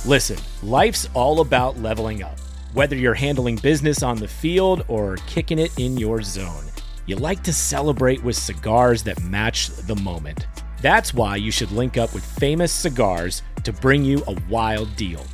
Listen, life's all about leveling up. Whether you're handling business on the field or kicking it in your zone, you like to celebrate with cigars that match the moment. That's why you should link up with Famous Cigars to bring you a wild deal.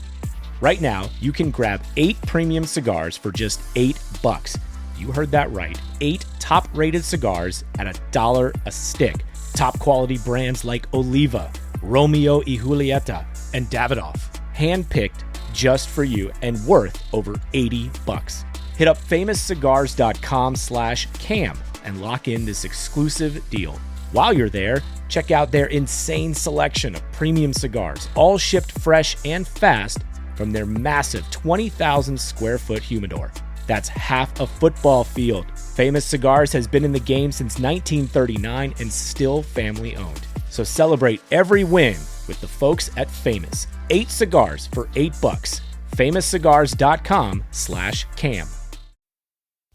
Right now, you can grab 8 premium cigars for just $8. You heard that right. 8 top-rated cigars at $1 a stick. Top quality brands like Oliva, Romeo y Julieta, and Davidoff. Handpicked just for you and worth over $80. Hit up famouscigars.com/cam and lock in this exclusive deal. While you're there, check out their insane selection of premium cigars, all shipped fresh and fast from their massive 20,000 square foot humidor. That's half a football field. Famous Cigars has been in the game since 1939 and still family owned. So celebrate every win with the folks at Famous. 8 cigars for $8. famouscigars.com/cam.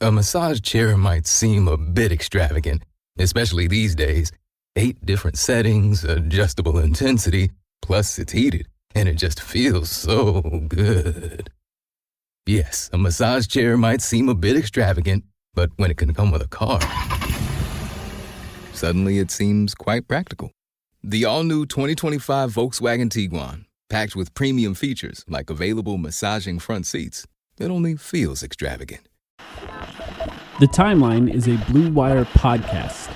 A massage chair might seem a bit extravagant, especially these days. 8 different settings, adjustable intensity, plus it's heated, and it just feels so good. Yes, a massage chair might seem a bit extravagant, but when it can come with a car, suddenly it seems quite practical. The all-new 2025 Volkswagen Tiguan, packed with premium features like available massaging front seats, it only feels extravagant. The Timeline is a Blue Wire podcast.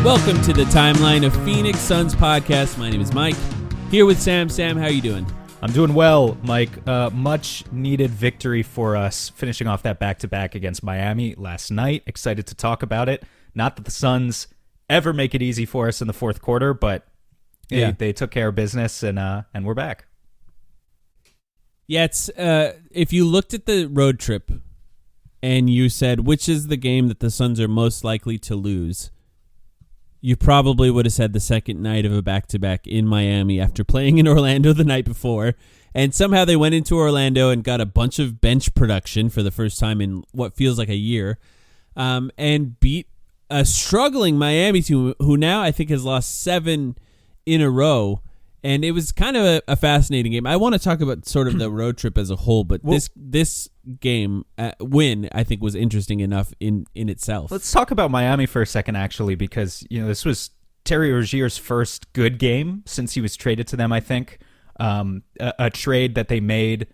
Welcome to the Timeline of Phoenix Suns podcast. My name is Mike. Here with Sam. Sam, how are you doing? I'm doing well, Mike. Much needed victory for us, finishing off that back-to-back against Miami last night. Excited to talk about it. Not that the Suns ever make it easy for us in the fourth quarter, but they took care of business, and we're back. Yeah, it's if you looked at the road trip and you said which is the game that the Suns are most likely to lose, you probably would have said the second night of a back-to-back in Miami after playing in Orlando the night before. And somehow they went into Orlando and got a bunch of bench production for the first time in what feels like a year, and beat a struggling Miami team who now I think has lost 7 in a row. And it was kind of a fascinating game. I want to talk about sort of the road trip as a whole, but this game win, I think, was interesting enough in itself. Let's talk about Miami for a second, actually, because this was Terry Rozier's first good game since he was traded to them, I think. A trade that they made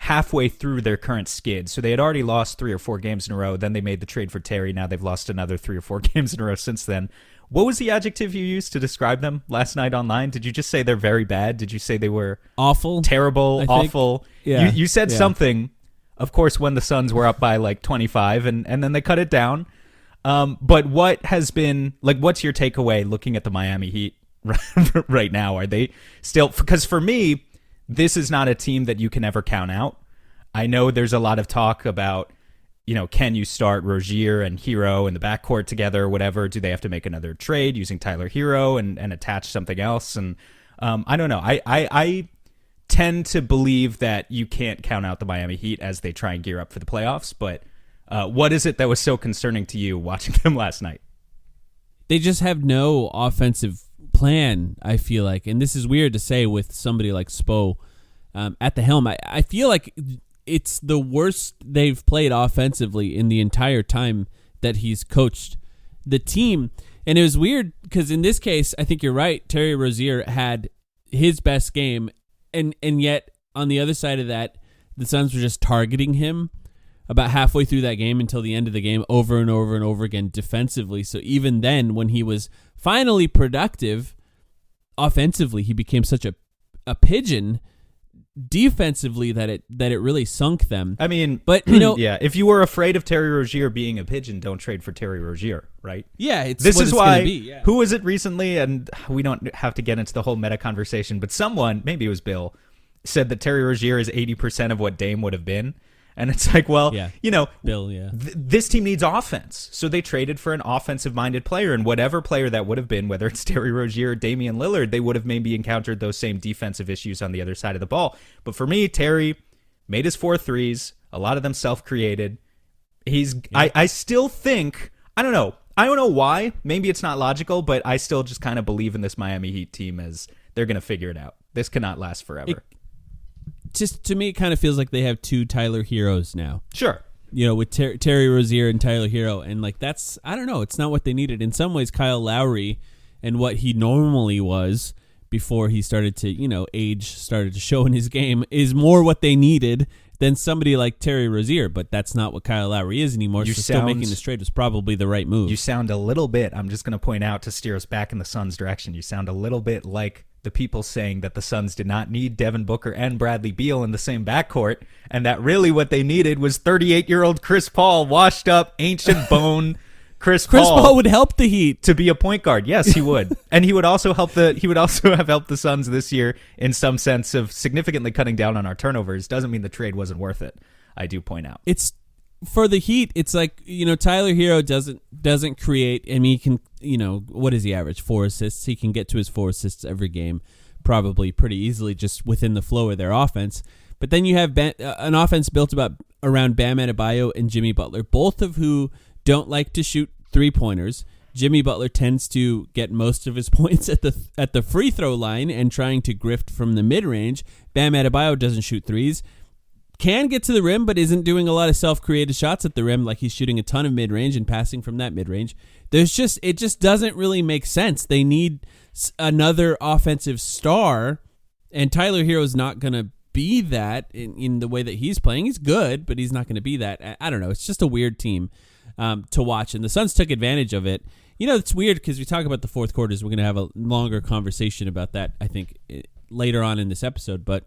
halfway through their current skid. So they had already lost 3 or 4 games in a row. Then they made the trade for Terry. Now they've lost another 3 or 4 games in a row since then. What was the adjective you used to describe them last night online? Did you just say they're very bad? Did you say they were awful, terrible, awful? Yeah. You said something, of course, when the Suns were up by like 25, and then they cut it down. But what has been, like, what's your takeaway looking at the Miami Heat right now? Are they still, because for me, this is not a team that you can ever count out. I know there's a lot of talk about, can you start Rozier and Hero in the backcourt together or whatever? Do they have to make another trade using Tyler Hero and attach something else? And I don't know. I tend to believe that you can't count out the Miami Heat as they try and gear up for the playoffs. But what is it that was so concerning to you watching them last night? They just have no offensive plan, I feel like. And this is weird to say with somebody like Spo at the helm. I feel like it's the worst they've played offensively in the entire time that he's coached the team. And it was weird because in this case, I think you're right. Terry Rozier had his best game. And yet on the other side of that, the Suns were just targeting him about halfway through that game until the end of the game over and over and over again defensively. So even then, when he was finally productive offensively, he became such a pigeon defensively that it really sunk them. I mean, but yeah, if you were afraid of Terry Rozier being a pigeon, don't trade for Terry Rozier, right? Yeah, this is why. Be, yeah. Who was it recently? And we don't have to get into the whole meta conversation, but someone, maybe it was Bill, said that Terry Rozier is 80% of what Dame would have been. And it's like, well, Yeah. you know, Bill, yeah. this team needs offense. So they traded for an offensive-minded player, and whatever player that would have been, whether it's Terry Rozier or Damian Lillard, they would have maybe encountered those same defensive issues on the other side of the ball. But for me, Terry made his 4 threes, a lot of them self-created. I still think, I don't know why. Maybe it's not logical, but I still just kind of believe in this Miami Heat team as they're going to figure it out. This cannot last forever. Just to me, it kind of feels like they have 2 Tyler Heroes now. Sure. You know, with Terry Rozier and Tyler Hero, and like that's, I don't know, it's not what they needed. In some ways, Kyle Lowry and what he normally was before he started to, you know, age started to show in his game is more what they needed than somebody like Terry Rozier, but that's not what Kyle Lowry is anymore. Still making this trade was probably the right move. You sound a little bit, I'm just going to point out to steer us back in the Suns' direction, you sound a little bit like the people saying that the Suns did not need Devin Booker and Bradley Beal in the same backcourt, and that really what they needed was 38-year-old Chris Paul, washed up, ancient bone Chris Paul would help the Heat to be a point guard. Yes, he would. And he would also have helped the Suns this year in some sense of significantly cutting down on our turnovers. Doesn't mean the trade wasn't worth it. I do point out. It's for the Heat, it's like, you know, Tyler Hero doesn't create. I mean, he can, you know, what does he average? 4 assists. He can get to his 4 assists every game, probably pretty easily, just within the flow of their offense. But then you have an offense built around Bam Adebayo and Jimmy Butler, both of who don't like to shoot 3-pointers. Jimmy Butler tends to get most of his points at the free throw line and trying to grift from the mid range. Bam Adebayo doesn't shoot threes. Can get to the rim, but isn't doing a lot of self-created shots at the rim, like he's shooting a ton of mid-range and passing from that mid-range. It just doesn't really make sense. They need another offensive star, and Tyler Hero's not going to be that in the way that he's playing. He's good, but he's not going to be that. I don't know. It's just a weird team to watch, and the Suns took advantage of it. You know, it's weird because we talk about the fourth quarters. We're going to have a longer conversation about that, I think, later on in this episode, but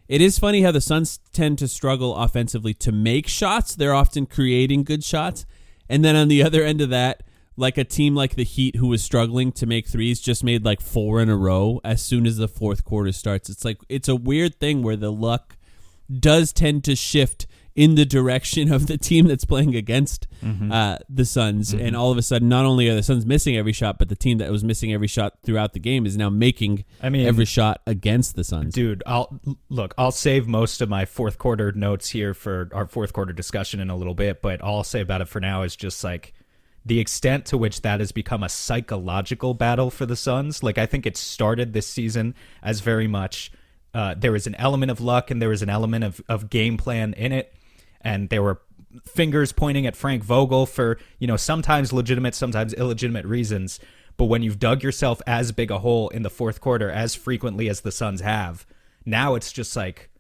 it is funny how the Suns tend to struggle offensively to make shots. They're often creating good shots. And then on the other end of that, like a team like the Heat who was struggling to make threes just made like 4 in a row as soon as the fourth quarter starts. It's like it's a weird thing where the luck does tend to shift in the direction of the team that's playing against the Suns. And all of a sudden, not only are the Suns missing every shot, but the team that was missing every shot throughout the game is now making every shot against the Suns. Dude, I'll save most of my fourth quarter notes here for our fourth quarter discussion in a little bit, but all I'll say about it for now is just like the extent to which that has become a psychological battle for the Suns. Like, I think it started this season as very much there was an element of luck and there was an element of game plan in it. And there were fingers pointing at Frank Vogel for, you know, sometimes legitimate, sometimes illegitimate reasons. But when you've dug yourself as big a hole in the fourth quarter as frequently as the Suns have, now it's just like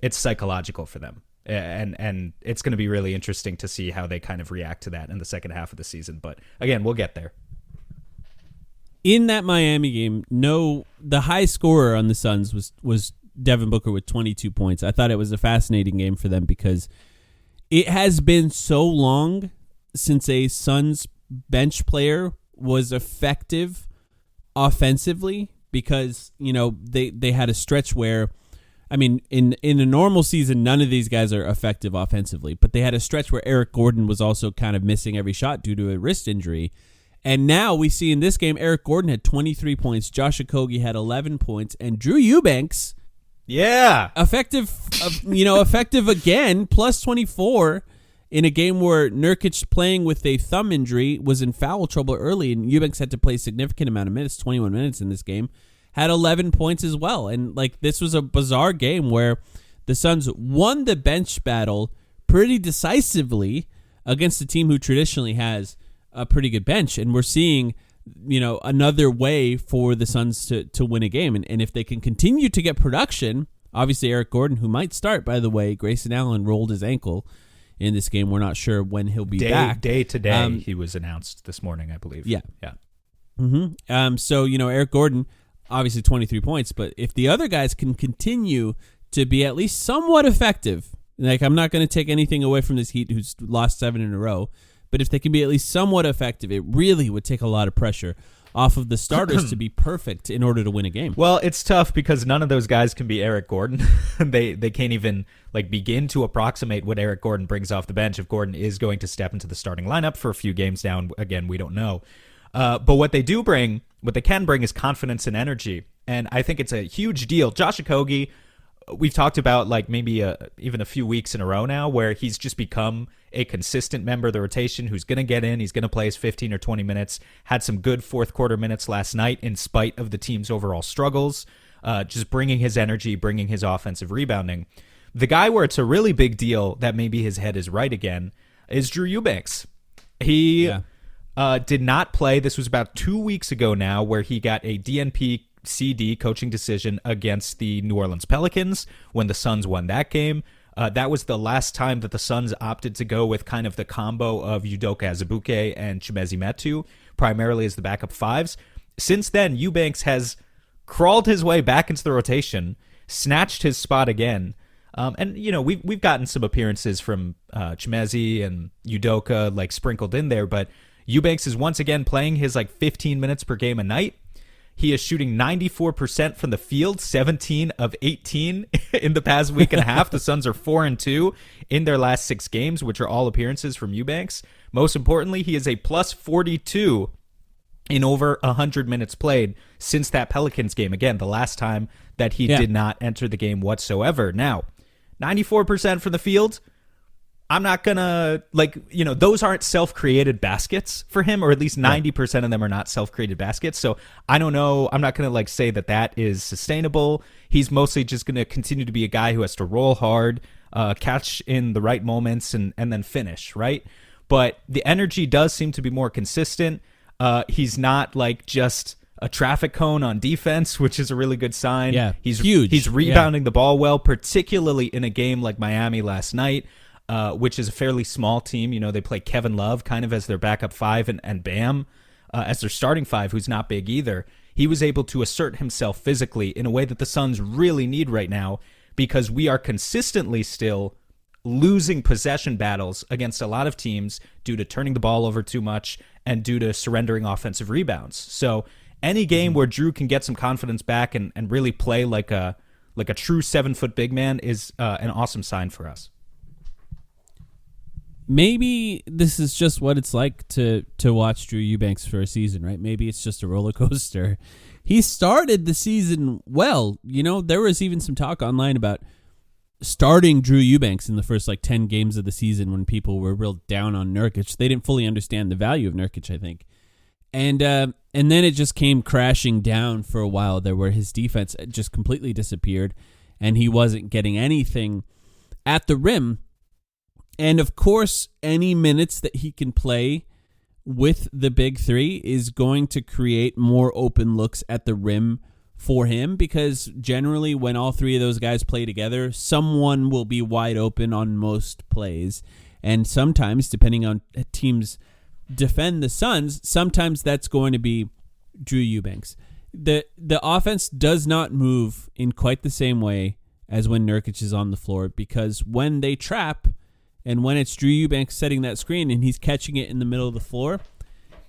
it's psychological for them. And it's going to be really interesting to see how they kind of react to that in the second half of the season. But again, we'll get there. In that Miami game, the high scorer on the Suns was Devin Booker with 22 points. I thought it was a fascinating game for them because it has been so long since a Suns bench player was effective offensively because, you know, they had a stretch where, I mean, in a normal season, none of these guys are effective offensively, but they had a stretch where Eric Gordon was also kind of missing every shot due to a wrist injury. And now we see in this game, Eric Gordon had 23 points, Josh Okogie had 11 points, and Drew Eubanks, effective again, plus 24 in a game where Nurkic, playing with a thumb injury, was in foul trouble early, and Eubanks had to play a significant amount of minutes, 21 minutes in this game, had 11 points as well. And like this was a bizarre game where the Suns won the bench battle pretty decisively against a team who traditionally has a pretty good bench, and we're seeing, you know, another way for the Suns to win a game. And if they can continue to get production, obviously Eric Gordon, who might start, by the way, Grayson Allen rolled his ankle in this game. We're not sure when he'll be back. Day to day, he was announced this morning, I believe. Yeah. So, you know, Eric Gordon, obviously 23 points, but if the other guys can continue to be at least somewhat effective, like I'm not going to take anything away from this Heat who's lost 7 in a row, but if they can be at least somewhat effective, it really would take a lot of pressure off of the starters to be perfect in order to win a game. Well, it's tough because none of those guys can be Eric Gordon. They can't even like begin to approximate what Eric Gordon brings off the bench if Gordon is going to step into the starting lineup for a few games down. Again, we don't know. But what they can bring is confidence and energy. And I think it's a huge deal. Josh Okogie, we've talked about like maybe even a few weeks in a row now where he's just become a consistent member of the rotation who's going to get in. He's going to play his 15 or 20 minutes. Had some good fourth quarter minutes last night in spite of the team's overall struggles. Just bringing his energy, bringing his offensive rebounding. The guy where it's a really big deal that maybe his head is right again is Drew Eubanks. He did not play. This was about 2 weeks ago now where he got a DNP CD coaching decision against the New Orleans Pelicans when the Suns won that game. That was the last time that the Suns opted to go with kind of the combo of Udoka Azubuike and Chimezie Metu, primarily as the backup fives. Since then, Eubanks has crawled his way back into the rotation, snatched his spot again. And, you know, we've gotten some appearances from Chimezie and Udoka like sprinkled in there, but Eubanks is once again playing his like 15 minutes per game a night. He is shooting 94% from the field, 17 of 18 in the past week and a half. The Suns are 4-2 in their last 6 games, which are all appearances from Eubanks. Most importantly, he is a plus 42 in over 100 minutes played since that Pelicans game. Again, the last time that he did not enter the game whatsoever. Now, 94% from the field. I'm not going to, like, you know, those aren't self-created baskets for him, or at least 90% of them are not self-created baskets. So I don't know. I'm not going to, like, say that that is sustainable. He's mostly just going to continue to be a guy who has to roll hard, catch in the right moments, and then finish, right? But the energy does seem to be more consistent. He's not, like, just a traffic cone on defense, which is a really good sign. Yeah, he's huge. He's rebounding the ball well, particularly in a game like Miami last night. Which is a fairly small team. You know, they play Kevin Love kind of as their backup five and Bam as their starting five, who's not big either. He was able to assert himself physically in a way that the Suns really need right now because we are consistently still losing possession battles against a lot of teams due to turning the ball over too much and due to surrendering offensive rebounds. So any game where Drew can get some confidence back and really play like a true 7-foot big man is an awesome sign for us. Maybe this is just what it's like to watch Drew Eubanks for a season, right? Maybe it's just a roller coaster. He started the season well. You know, there was even some talk online about starting Drew Eubanks in the first 10 games of the season when people were real down on Nurkic. They didn't fully understand the value of Nurkic, I think. And then it just came crashing down for a while there where his defense just completely disappeared and he wasn't getting anything at the rim. And, of course, any minutes that he can play with the big three is going to create more open looks at the rim for him because generally when all three of those guys play together, someone will be wide open on most plays. And sometimes, depending on teams defend the Suns, sometimes that's going to be Drew Eubanks. The offense does not move in quite the same way as when Nurkic is on the floor because when they trap... And when it's Drew Eubanks setting that screen and he's catching it in the middle of the floor,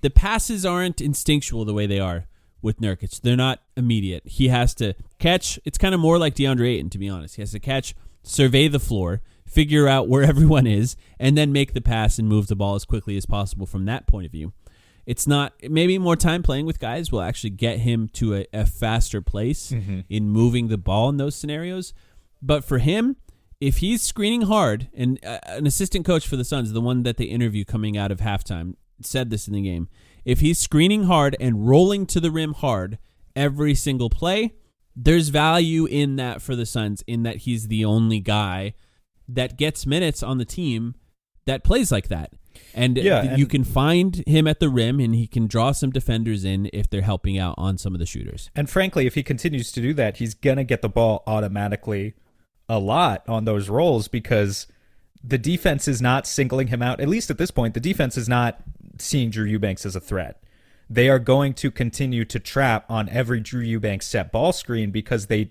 the passes aren't instinctual the way they are with Nurkic. They're not immediate. He has to catch. It's kind of more like DeAndre Ayton, to be honest. He has to catch, survey the floor, figure out where everyone is, and then make the pass and move the ball as quickly as possible from that point of view. It's not, maybe more time playing with guys will actually get him to a faster place in moving the ball in those scenarios. But for him, if he's screening hard, and an assistant coach for the Suns, the one that they interview coming out of halftime, said this in the game. If he's screening hard and rolling to the rim hard every single play, there's value in that for the Suns, in that he's the only guy that gets minutes on the team that plays like that. And you can find him at the rim, and he can draw some defenders in if they're helping out on some of the shooters. And frankly, if he continues to do that, he's going to get the ball automatically a lot on those rolls because the defense is not singling him out. At least at this point, the defense is not seeing Drew Eubanks as a threat. They are going to continue to trap on every Drew Eubanks set ball screen because they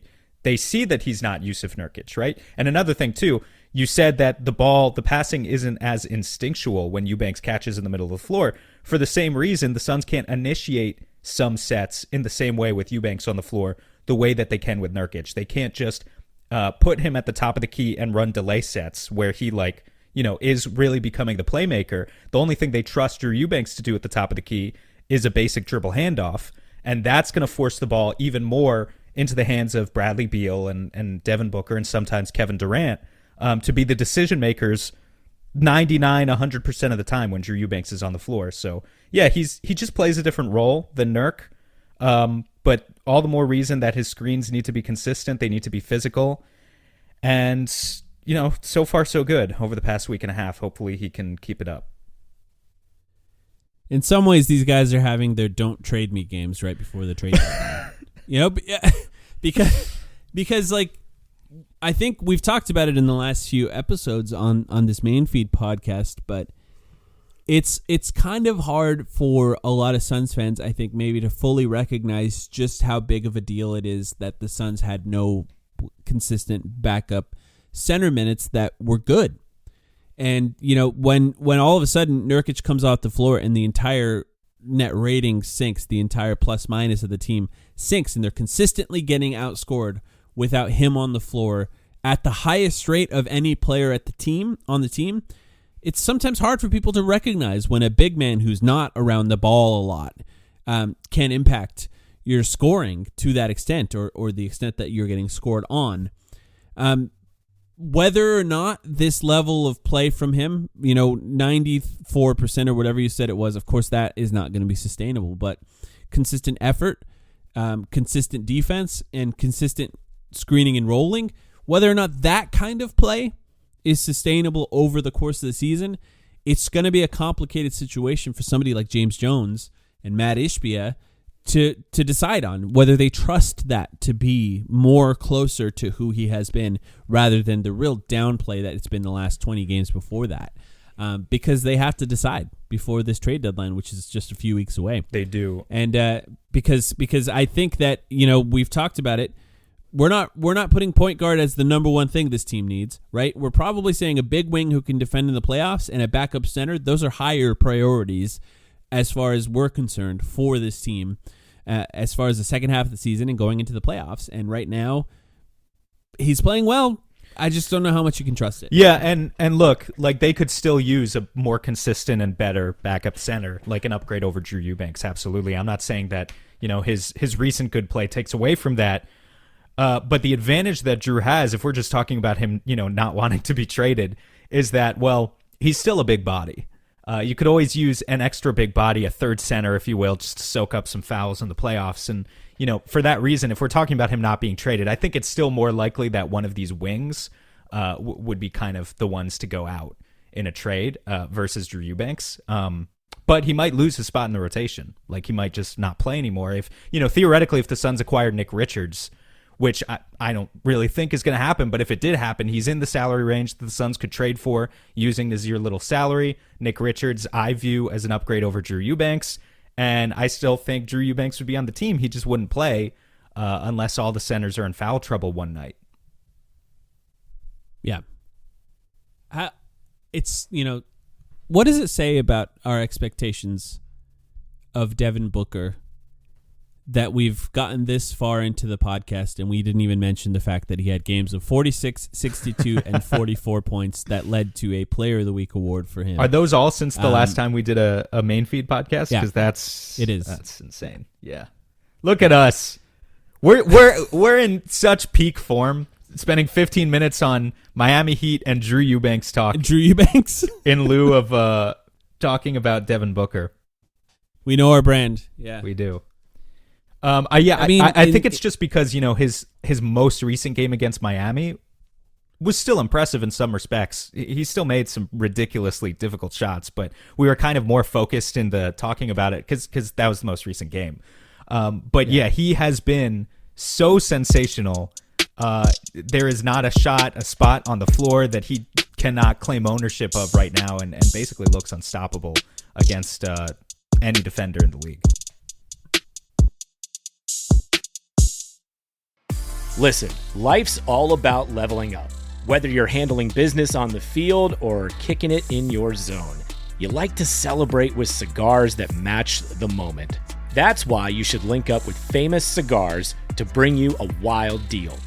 see that he's not Yusuf Nurkic, right? And another thing, too, you said that the passing isn't as instinctual when Eubanks catches in the middle of the floor. For the same reason, the Suns can't initiate some sets in the same way with Eubanks on the floor, the way that they can with Nurkic. They can't just put him at the top of the key and run delay sets where he is really becoming the playmaker. The only thing they trust Drew Eubanks to do at the top of the key is a basic dribble handoff, and that's going to force the ball even more into the hands of Bradley Beal and Devin Booker and sometimes Kevin Durant to be the decision makers 99-100% of the time when Drew Eubanks is on the floor. So yeah, he just plays a different role than Nurk, but all the more reason that his screens need to be consistent. They need to be physical, and so far so good over the past week and a half. Hopefully he can keep it up. In some ways, these guys are having their "don't trade me" games right before the trade deadline. Because like, I think we've talked about it in the last few episodes on this main feed podcast, but it's kind of hard for a lot of Suns fans, I think, maybe to fully recognize just how big of a deal it is that the Suns had no consistent backup center minutes that were good. And, when all of a sudden Nurkic comes off the floor and the entire net rating sinks, the entire plus minus of the team sinks, and they're consistently getting outscored without him on the floor at the highest rate of any player on the team, it's sometimes hard for people to recognize when a big man who's not around the ball a lot can impact your scoring to that extent, or the extent that you're getting scored on. Whether or not this level of play from him, 94% or whatever you said it was, of course that is not going to be sustainable, but consistent effort, consistent defense, and consistent screening and rolling, whether or not that kind of play is sustainable over the course of the season, it's going to be a complicated situation for somebody like James Jones and Matt Ishbia to decide on whether they trust that to be more closer to who he has been rather than the real downplay that it's been the last 20 games before that. Because they have to decide before this trade deadline, which is just a few weeks away. They do. And because I think that, we've talked about it, we're not putting point guard as the number one thing this team needs, right? We're probably saying a big wing who can defend in the playoffs and a backup center. Those are higher priorities as far as we're concerned for this team, as far as the second half of the season and going into the playoffs. And right now, he's playing well. I just don't know how much you can trust it. Yeah, and look, like they could still use a more consistent and better backup center, like an upgrade over Drew Eubanks. Absolutely. I'm not saying that, his recent good play takes away from that. But the advantage that Drew has, if we're just talking about him, not wanting to be traded, is that, well, he's still a big body. You could always use an extra big body, a third center, if you will, just to soak up some fouls in the playoffs. And, for that reason, if we're talking about him not being traded, I think it's still more likely that one of these wings would be kind of the ones to go out in a trade versus Drew Eubanks. But he might lose his spot in the rotation. Like, he might just not play anymore. If, theoretically, if the Suns acquired Nick Richards, which I don't really think is going to happen, but if it did happen, he's in the salary range that the Suns could trade for using Nazir Little salary. Nick Richards, I view as an upgrade over Drew Eubanks, and I still think Drew Eubanks would be on the team. He just wouldn't play unless all the centers are in foul trouble one night. Yeah. It's, what does it say about our expectations of Devin Booker that we've gotten this far into the podcast and we didn't even mention the fact that he had games of 46, 62, and 44 points that led to a Player of the Week award for him? Are those all since the last time we did a main feed podcast? Yeah, because that's insane. Yeah, look at us. We're in such peak form. Spending 15 minutes on Miami Heat and Drew Eubanks talk. Drew Eubanks in lieu of talking about Devin Booker. We know our brand. Yeah, we do. I think it's just because his most recent game against Miami was still impressive in some respects. He still made some ridiculously difficult shots, but we were kind of more focused in the talking about it because that was the most recent game. But he has been so sensational. There is not a spot on the floor that he cannot claim ownership of right now, and basically looks unstoppable against any defender in the league. Listen, life's all about leveling up. Whether you're handling business on the field or kicking it in your zone, you like to celebrate with cigars that match the moment. That's why you should link up with Famous Cigars to bring you a wild deal.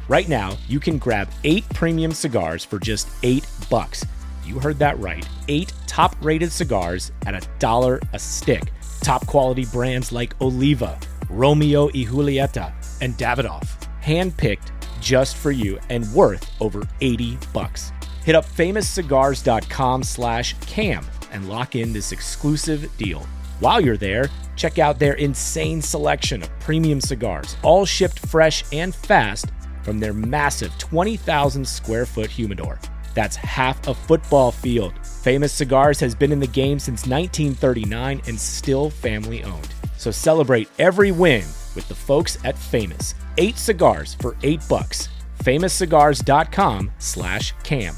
Right now, you can grab 8 premium cigars for just $8. You heard that right. 8 top-rated cigars at $1 a stick. Top quality brands like Oliva, Romeo y Julieta, and Davidoff. Hand-picked just for you and worth over $80. Hit up famouscigars.com/cam and lock in this exclusive deal. While you're there, check out their insane selection of premium cigars, all shipped fresh and fast from their massive 20,000 square foot humidor. That's half a football field. Famous Cigars has been in the game since 1939 and still family owned. So celebrate every win with the folks at Famous. 8 cigars for $8. famouscigars.com/cam.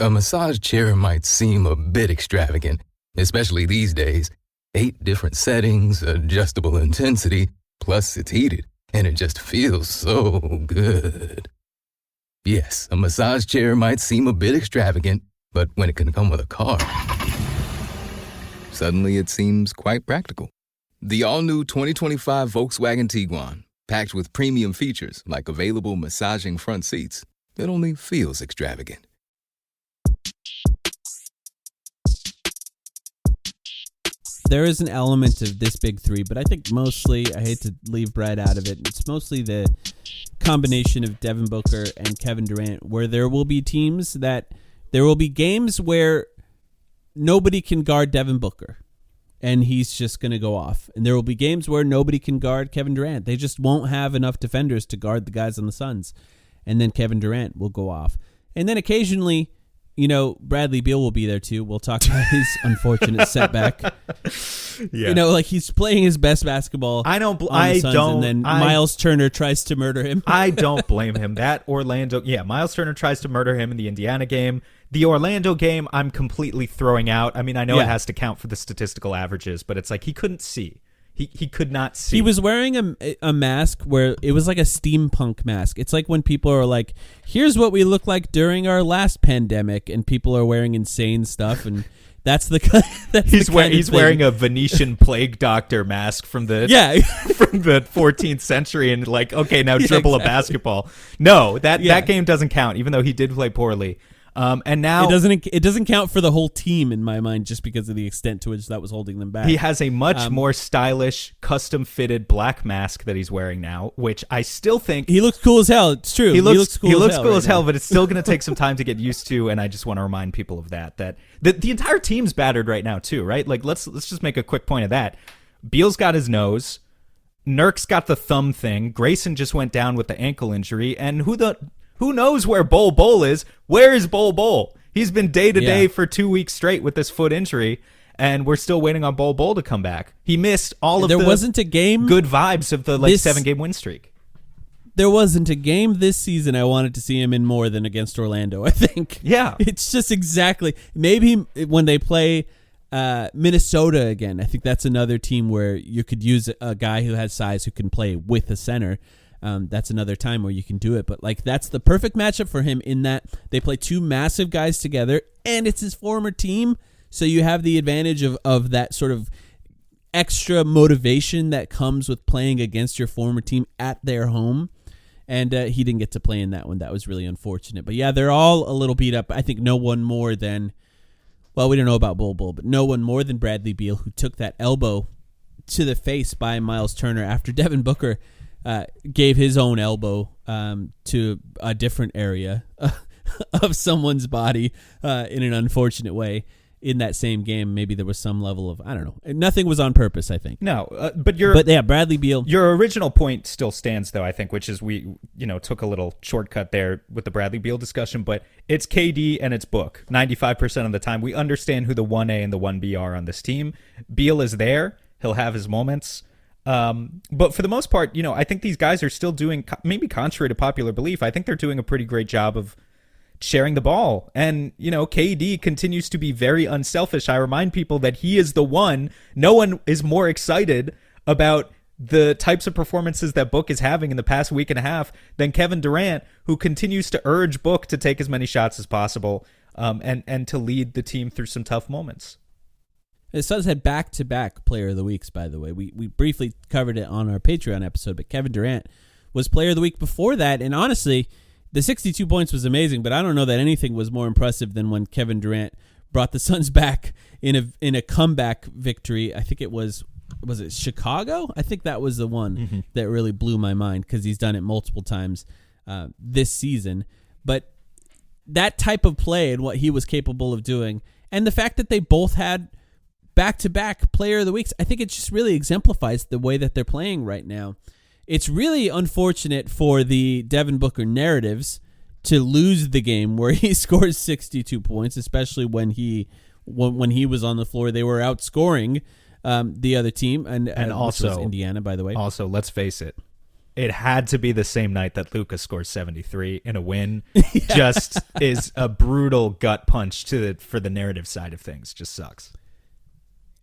A massage chair might seem a bit extravagant, especially these days. 8 different settings, adjustable intensity, plus it's heated, and it just feels so good. Yes, a massage chair might seem a bit extravagant, but when it can come with a car, suddenly it seems quite practical. The all-new 2025 Volkswagen Tiguan, packed with premium features like available massaging front seats, it only feels extravagant. There is an element of this big three, but I think mostly, I hate to leave Brad out of it, it's mostly the combination of Devin Booker and Kevin Durant, where there will be games where nobody can guard Devin Booker, and he's just going to go off. And there will be games where nobody can guard Kevin Durant. They just won't have enough defenders to guard the guys on the Suns, and then Kevin Durant will go off. And then occasionally, Bradley Beal will be there too. We'll talk about his unfortunate setback. Yeah. He's playing his best basketball. And then Miles Turner tries to murder him. I don't blame him. Miles Turner tries to murder him in the Indiana game. The Orlando game, I'm completely throwing out. I mean, I know it has to count for the statistical averages, but it's like he couldn't see. He could not see. He was wearing a mask where it was like a steampunk mask. It's like when people are like, here's what we look like during our last pandemic, and people are wearing insane stuff, and that's the kind he's wearing a Venetian plague doctor mask from the from the 14th century, and like, okay, now dribble a basketball. No, that game doesn't count, even though he did play poorly. And now it doesn't count for the whole team in my mind, just because of the extent to which that was holding them back. He has a much more stylish, custom-fitted black mask that he's wearing now, which I still think he looks cool as hell. It's true. He looks cool as hell, but it's still going to take some time to get used to. And I just want to remind people of that the entire team's battered right now too, right? Like let's just make a quick point of that. Beal's got his nose. Nurk's got the thumb thing. Grayson just went down with the ankle injury, and who knows where Bol is? Where is Bol? He's been day-to-day for 2 weeks straight with this foot injury, and we're still waiting on Bol to come back. He missed all of There wasn't a game good vibes of the 7-game win streak. There wasn't a game this season I wanted to see him in more than against Orlando, I think. Yeah. It's just exactly. Maybe when they play Minnesota again, I think that's another team where you could use a guy who has size who can play with a center. That's another time where you can do it. But that's the perfect matchup for him in that they play 2 massive guys together, and it's his former team. So you have the advantage of that sort of extra motivation that comes with playing against your former team at their home. And he didn't get to play in that one. That was really unfortunate. But yeah, they're all a little beat up. I think no one more than, well, we don't know about Bol, but no one more than Bradley Beal, who took that elbow to the face by Miles Turner after Devin Booker gave his own elbow to a different area of someone's body in an unfortunate way in that same game. Maybe there was some level of, I don't know. Nothing was on purpose, I think. No, but Bradley Beal. Your original point still stands, though, I think, which is we took a little shortcut there with the Bradley Beal discussion, but it's KD and it's Book 95% of the time. We understand who the 1A and the 1B are on this team. Beal is there. He'll have his moments. But for the most part, I think these guys are still doing, maybe contrary to popular belief, I think they're doing a pretty great job of sharing the ball. And, KD continues to be very unselfish. I remind people that he is the one. No one is more excited about the types of performances that Book is having in the past week and a half than Kevin Durant, who continues to urge Book to take as many shots as possible, and to lead the team through some tough moments. The Suns had back-to-back Player of the Weeks, by the way. We briefly covered it on our Patreon episode, but Kevin Durant was Player of the Week before that. And honestly, the 62 points was amazing, but I don't know that anything was more impressive than when Kevin Durant brought the Suns back in a comeback victory. I think it was it Chicago? I think that was the one that really blew my mind because he's done it multiple times this season. But that type of play and what he was capable of doing, and the fact that they both had back-to-back Player of the Weeks, I think it just really exemplifies the way that they're playing right now. It's really unfortunate for the Devin Booker narratives to lose the game where he scores 62 points, especially when he was on the floor. They were outscoring the other team, and also which was Indiana, by the way. Also, let's face it, it had to be the same night that Luka scores 73 in a win. Just is a brutal gut punch for the narrative side of things. Just sucks.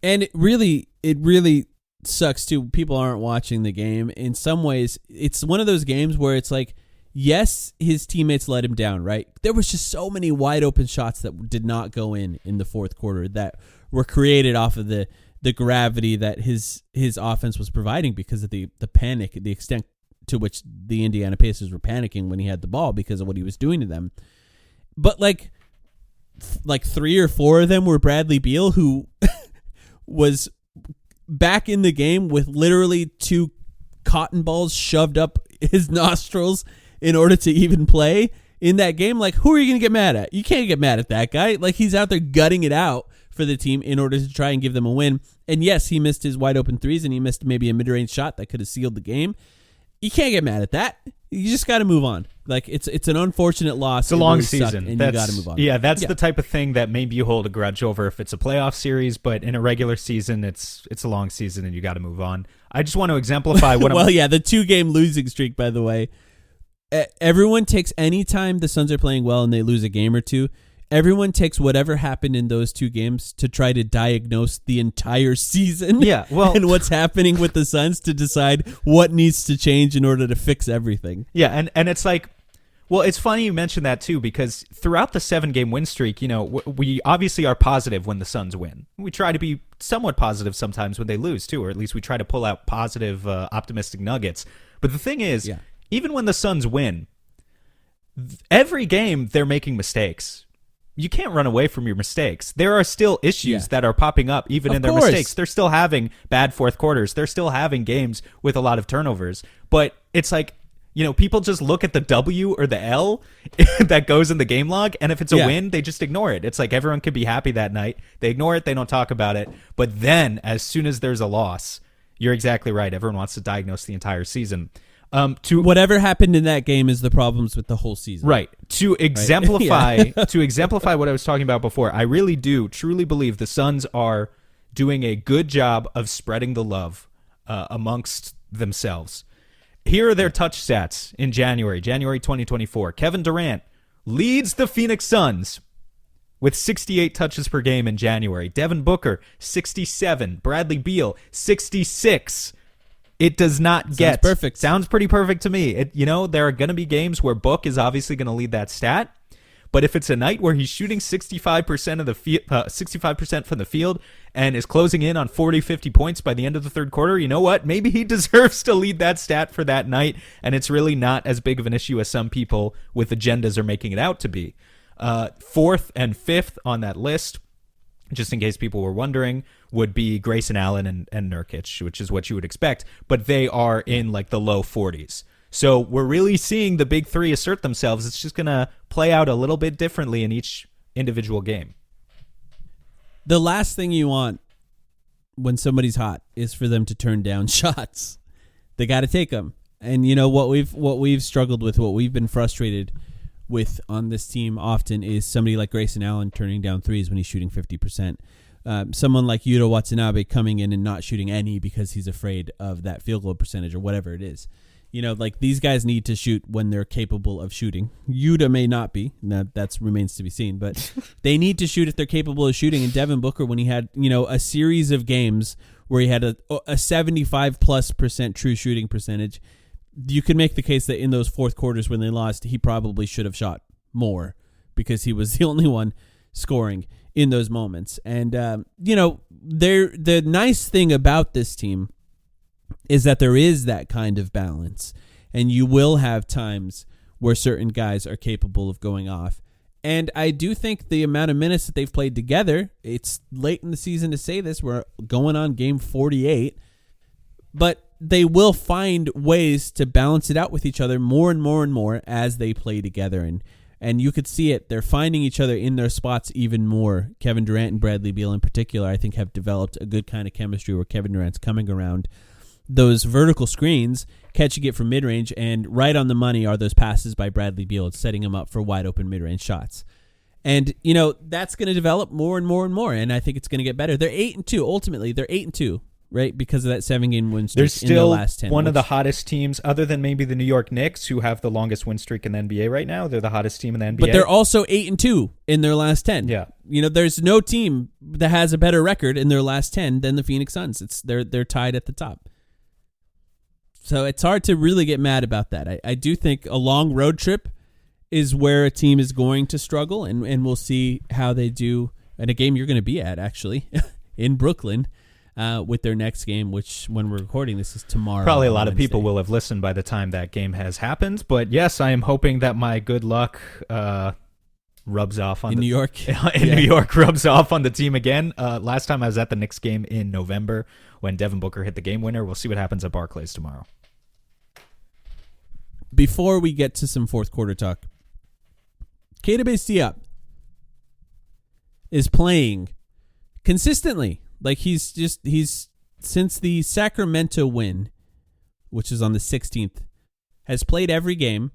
And it really sucks too. People aren't watching the game. In some ways, it's one of those games where it's like, yes, his teammates let him down, right? There was just so many wide open shots that did not go in the fourth quarter that were created off of the gravity that his offense was providing because of the panic, the extent to which the Indiana Pacers were panicking when he had the ball because of what he was doing to them. But like 3 or 4 of them were Bradley Beal, who was back in the game with literally 2 cotton balls shoved up his nostrils in order to even play in that game. Like, who are you going to get mad at? You can't get mad at that guy. Like, he's out there gutting it out for the team in order to try and give them a win. And yes, he missed his wide open threes and he missed maybe a mid-range shot that could have sealed the game. You can't get mad at that. You just got to move on. Like, it's an unfortunate loss. It's a long season, and you got to move on. Yeah, that's the type of thing that maybe you hold a grudge over if it's a playoff series, but in a regular season, it's a long season, and you got to move on. I just want to exemplify what. Well, yeah, the 2-game losing streak, by the way. Everyone takes any time the Suns are playing well and they lose a game or two. Everyone takes whatever happened in those 2 games to try to diagnose the entire season. Yeah, well, and what's happening with the Suns to decide what needs to change in order to fix everything. Yeah, and it's like, well, it's funny you mentioned that too, because throughout the 7-game win streak, you know, we obviously are positive when the Suns win. We try to be somewhat positive sometimes when they lose too, or at least we try to pull out positive, optimistic nuggets. But the thing is, even when the Suns win, every game they're making mistakes. You can't run away from your mistakes. There are still issues that are popping up even in their mistakes. They're still having bad fourth quarters. They're still having games with a lot of turnovers. But it's like, you know, people just look at the W or the L that goes in the game log, and if it's a win, they just ignore it. It's like everyone could be happy that night. They ignore it. They don't talk about it. But then as soon as there's a loss, you're exactly right. Everyone wants to diagnose the entire season. To whatever happened in that game is the problems with the whole season. Right. To exemplify to exemplify what I was talking about before, I really do truly believe the Suns are doing a good job of spreading the love amongst themselves. Here are their touch stats in January 2024. Kevin Durant leads the Phoenix Suns with 68 touches per game in January. Devin Booker, 67. Bradley Beal, 66. It does not get perfect. Sounds pretty perfect to me. There are going to be games where Book is obviously going to lead that stat, but if it's a night where he's shooting 65% of the 65% from the field and is closing in on 40, 50 points by the end of the third quarter, you know what? Maybe he deserves to lead that stat for that night, and it's really not as big of an issue as some people with agendas are making it out to be. 4th and 5th on that list, just in case people were wondering, would be Grayson Allen and Nurkic, which is what you would expect, but they are in like the low 40s. So we're really seeing the big 3 assert themselves. It's just going to play out a little bit differently in each individual game. The last thing you want when somebody's hot is for them to turn down shots. They got to take them. And you know what we've struggled with, what we've been frustrated with on this team often is somebody like Grayson Allen turning down threes when he's shooting 50%. Someone like Yuta Watanabe coming in and not shooting any because he's afraid of that field goal percentage or whatever it is. You know, like these guys need to shoot when they're capable of shooting. Yuta may not be. That remains to be seen, but they need to shoot if they're capable of shooting. And Devin Booker, when he had, a series of games where he had a 75+% true shooting percentage, you can make the case that in those fourth quarters when they lost, he probably should have shot more because he was the only one scoring in those moments. And, the nice thing about this team is that there is that kind of balance. And you will have times where certain guys are capable of going off. And I do think the amount of minutes that they've played together, it's late in the season to say this, we're going on game 48, but they will find ways to balance it out with each other more and more and more as they play together. And you could see it. They're finding each other in their spots even more. Kevin Durant and Bradley Beal in particular, I think, have developed a good kind of chemistry where Kevin Durant's coming around those vertical screens, catching it from mid-range, and right on the money are those passes by Bradley Beal. It's setting him up for wide-open mid-range shots. And, that's going to develop more and more and more, and I think it's going to get better. They're 8-2. Ultimately, they're 8-2. Right, because of that 7-game win streak. They're still in the last 10, one of the hottest teams, other than maybe the New York Knicks, who have the longest win streak in the NBA right now. They're the hottest team in the NBA. But they're also 8-2 in their last 10. Yeah, there's no team that has a better record in their last 10 than the Phoenix Suns. They're tied at the top. So it's hard to really get mad about that. I do think a long road trip is where a team is going to struggle, and we'll see how they do at a game you're going to be at, actually, in Brooklyn. With their next game, which when we're recording this is tomorrow. Probably a lot of people will have listened by the time that game has happened. But yes, I am hoping that my good luck rubs off on New York. New York rubs off on the team again. Last time I was at the Knicks game in November when Devin Booker hit the game winner. We'll see what happens at Barclays tomorrow. Before we get to some fourth quarter talk, Keita Bates-Diop is playing consistently. Like he's since the Sacramento win, which is on the 16th, has played every game.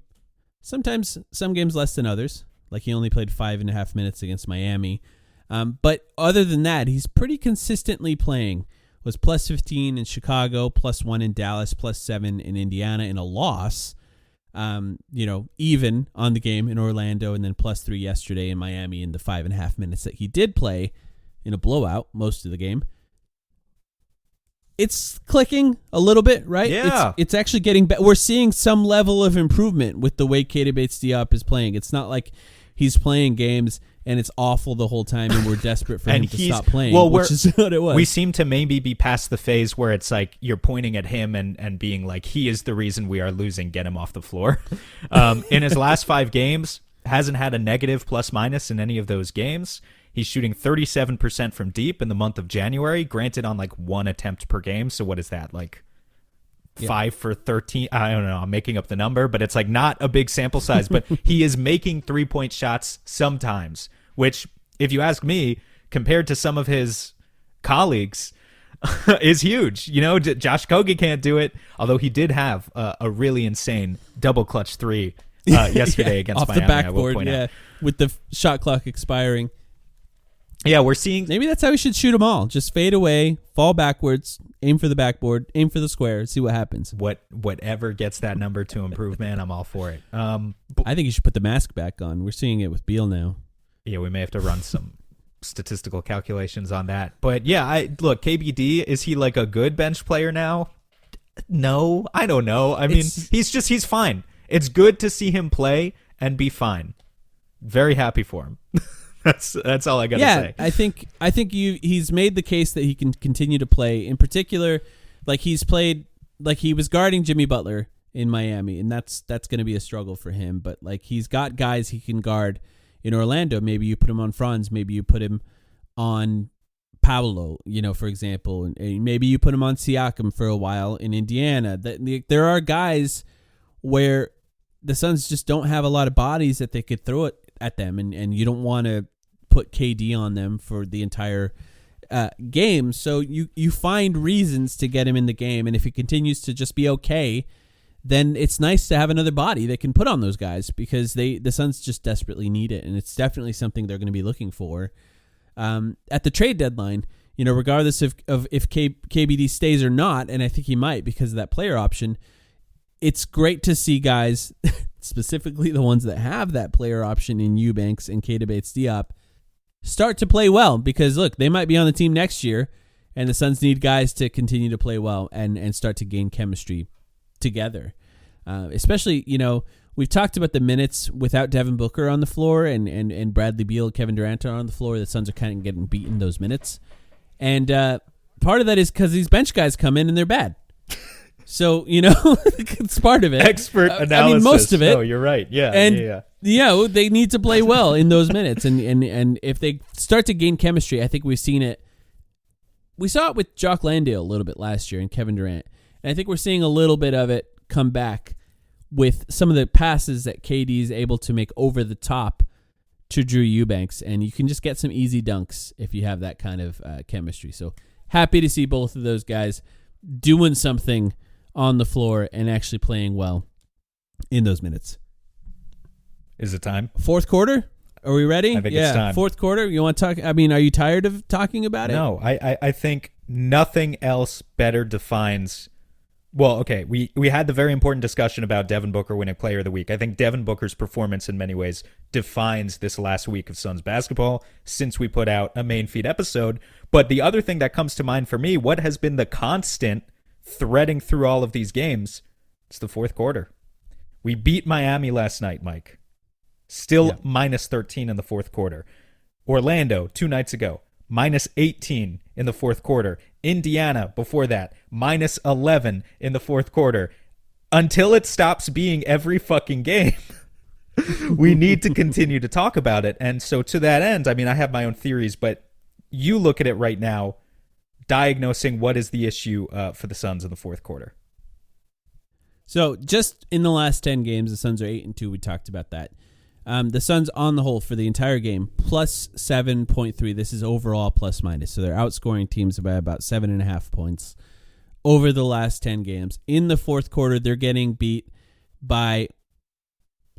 Sometimes some games less than others. Like he only played 5.5 minutes against Miami. But other than that, he's pretty consistently playing. Was plus 15 in Chicago, plus 1 in Dallas, plus 7 in Indiana in a loss. Even on the game in Orlando, and then plus 3 yesterday in Miami in the 5.5 minutes that he did play in a blowout most of the game. It's clicking a little bit, right? Yeah. It's actually getting better. We're seeing some level of improvement with the way Keita Bates-Diop is playing. It's not like he's playing games and it's awful the whole time and we're desperate for him to stop playing, which is what it was. We seem to maybe be past the phase where it's like you're pointing at him and being like, he is the reason we are losing, get him off the floor. In his last 5 games, hasn't had a negative plus minus in any of those games. He's shooting 37% from deep in the month of January, granted on like 1 attempt per game. So what is that, like 5 for 13? I don't know. I'm making up the number, but it's like not a big sample size. But he is making 3-point shots sometimes, which, if you ask me, compared to some of his colleagues, is huge. Josh Kogi can't do it, although he did have a really insane double clutch 3 yesterday against off Miami. The backboard, with the shot clock expiring. Yeah, we're seeing... Maybe that's how we should shoot them all. Just fade away, fall backwards, aim for the backboard, aim for the square, see what happens. Whatever gets that number to improve, man, I'm all for it. I think you should put the mask back on. We're seeing it with Beal now. Yeah, we may have to run some statistical calculations on that. But yeah, look, KBD, is he like a good bench player now? No, I don't know. I mean, he's fine. It's good to see him play and be fine. Very happy for him. That's all I gotta say. I think he's made the case that he can continue to play. In particular, like he's played, like he was guarding Jimmy Butler in Miami, and that's going to be a struggle for him. But like he's got guys he can guard in Orlando. Maybe you put him on Franz. Maybe you put him on Paolo. For example, and maybe you put him on Siakam for a while in Indiana. There are guys where the Suns just don't have a lot of bodies that they could throw it at them, and you don't want to put KD on them for the entire game. So you find reasons to get him in the game, and if he continues to just be okay, then it's nice to have another body that can put on those guys, because the Suns just desperately need it, and it's definitely something they're going to be looking for at the trade deadline. Regardless of if KBD stays or not, and I think he might because of that player option. It's great to see guys, specifically the ones that have that player option in Eubanks and Keita Bates-Diop, start to play well, because look, they might be on the team next year, and the Suns need guys to continue to play well and start to gain chemistry together. Especially, we've talked about the minutes without Devin Booker on the floor and Bradley Beal, Kevin Durant are on the floor. The Suns are kind of getting beaten those minutes. And part of that is because these bench guys come in and they're bad. So, it's part of it. Expert analysis. I mean, most of it. No, you're right. Yeah. And they need to play well in those minutes. And if they start to gain chemistry, I think we've seen it. We saw it with Jock Landale a little bit last year and Kevin Durant. And I think we're seeing a little bit of it come back with some of the passes that KD is able to make over the top to Drew Eubanks. And you can just get some easy dunks if you have that kind of chemistry. So happy to see both of those guys doing something on the floor and actually playing well in those minutes. Is it time? Fourth quarter? Are we ready? I think it's time. Fourth quarter? You want to talk? I mean, are you tired of talking about it? No, I think nothing else better defines. Well, okay, we had the very important discussion about Devin Booker winning Player of the Week. I think Devin Booker's performance in many ways defines this last week of Suns basketball since we put out a main feed episode. But the other thing that comes to mind for me, what has been the constant threading through all of these games, it's the fourth quarter. We beat Miami last night, Mike. Still minus 13 in the fourth quarter. Orlando, 2 nights ago, minus 18 in the fourth quarter. Indiana, before that, minus 11 in the fourth quarter. Until it stops being every fucking game, we need to continue to talk about it. And so to that end, I mean, I have my own theories, but you look at it right now, diagnosing what is the issue for the Suns in the fourth quarter. So just in the last 10 games, the Suns are 8-2. We talked about that. The Suns on the whole for the entire game, plus 7.3. This is overall plus minus. So they're outscoring teams by about 7.5 points over the last 10 games. In the fourth quarter, they're getting beat by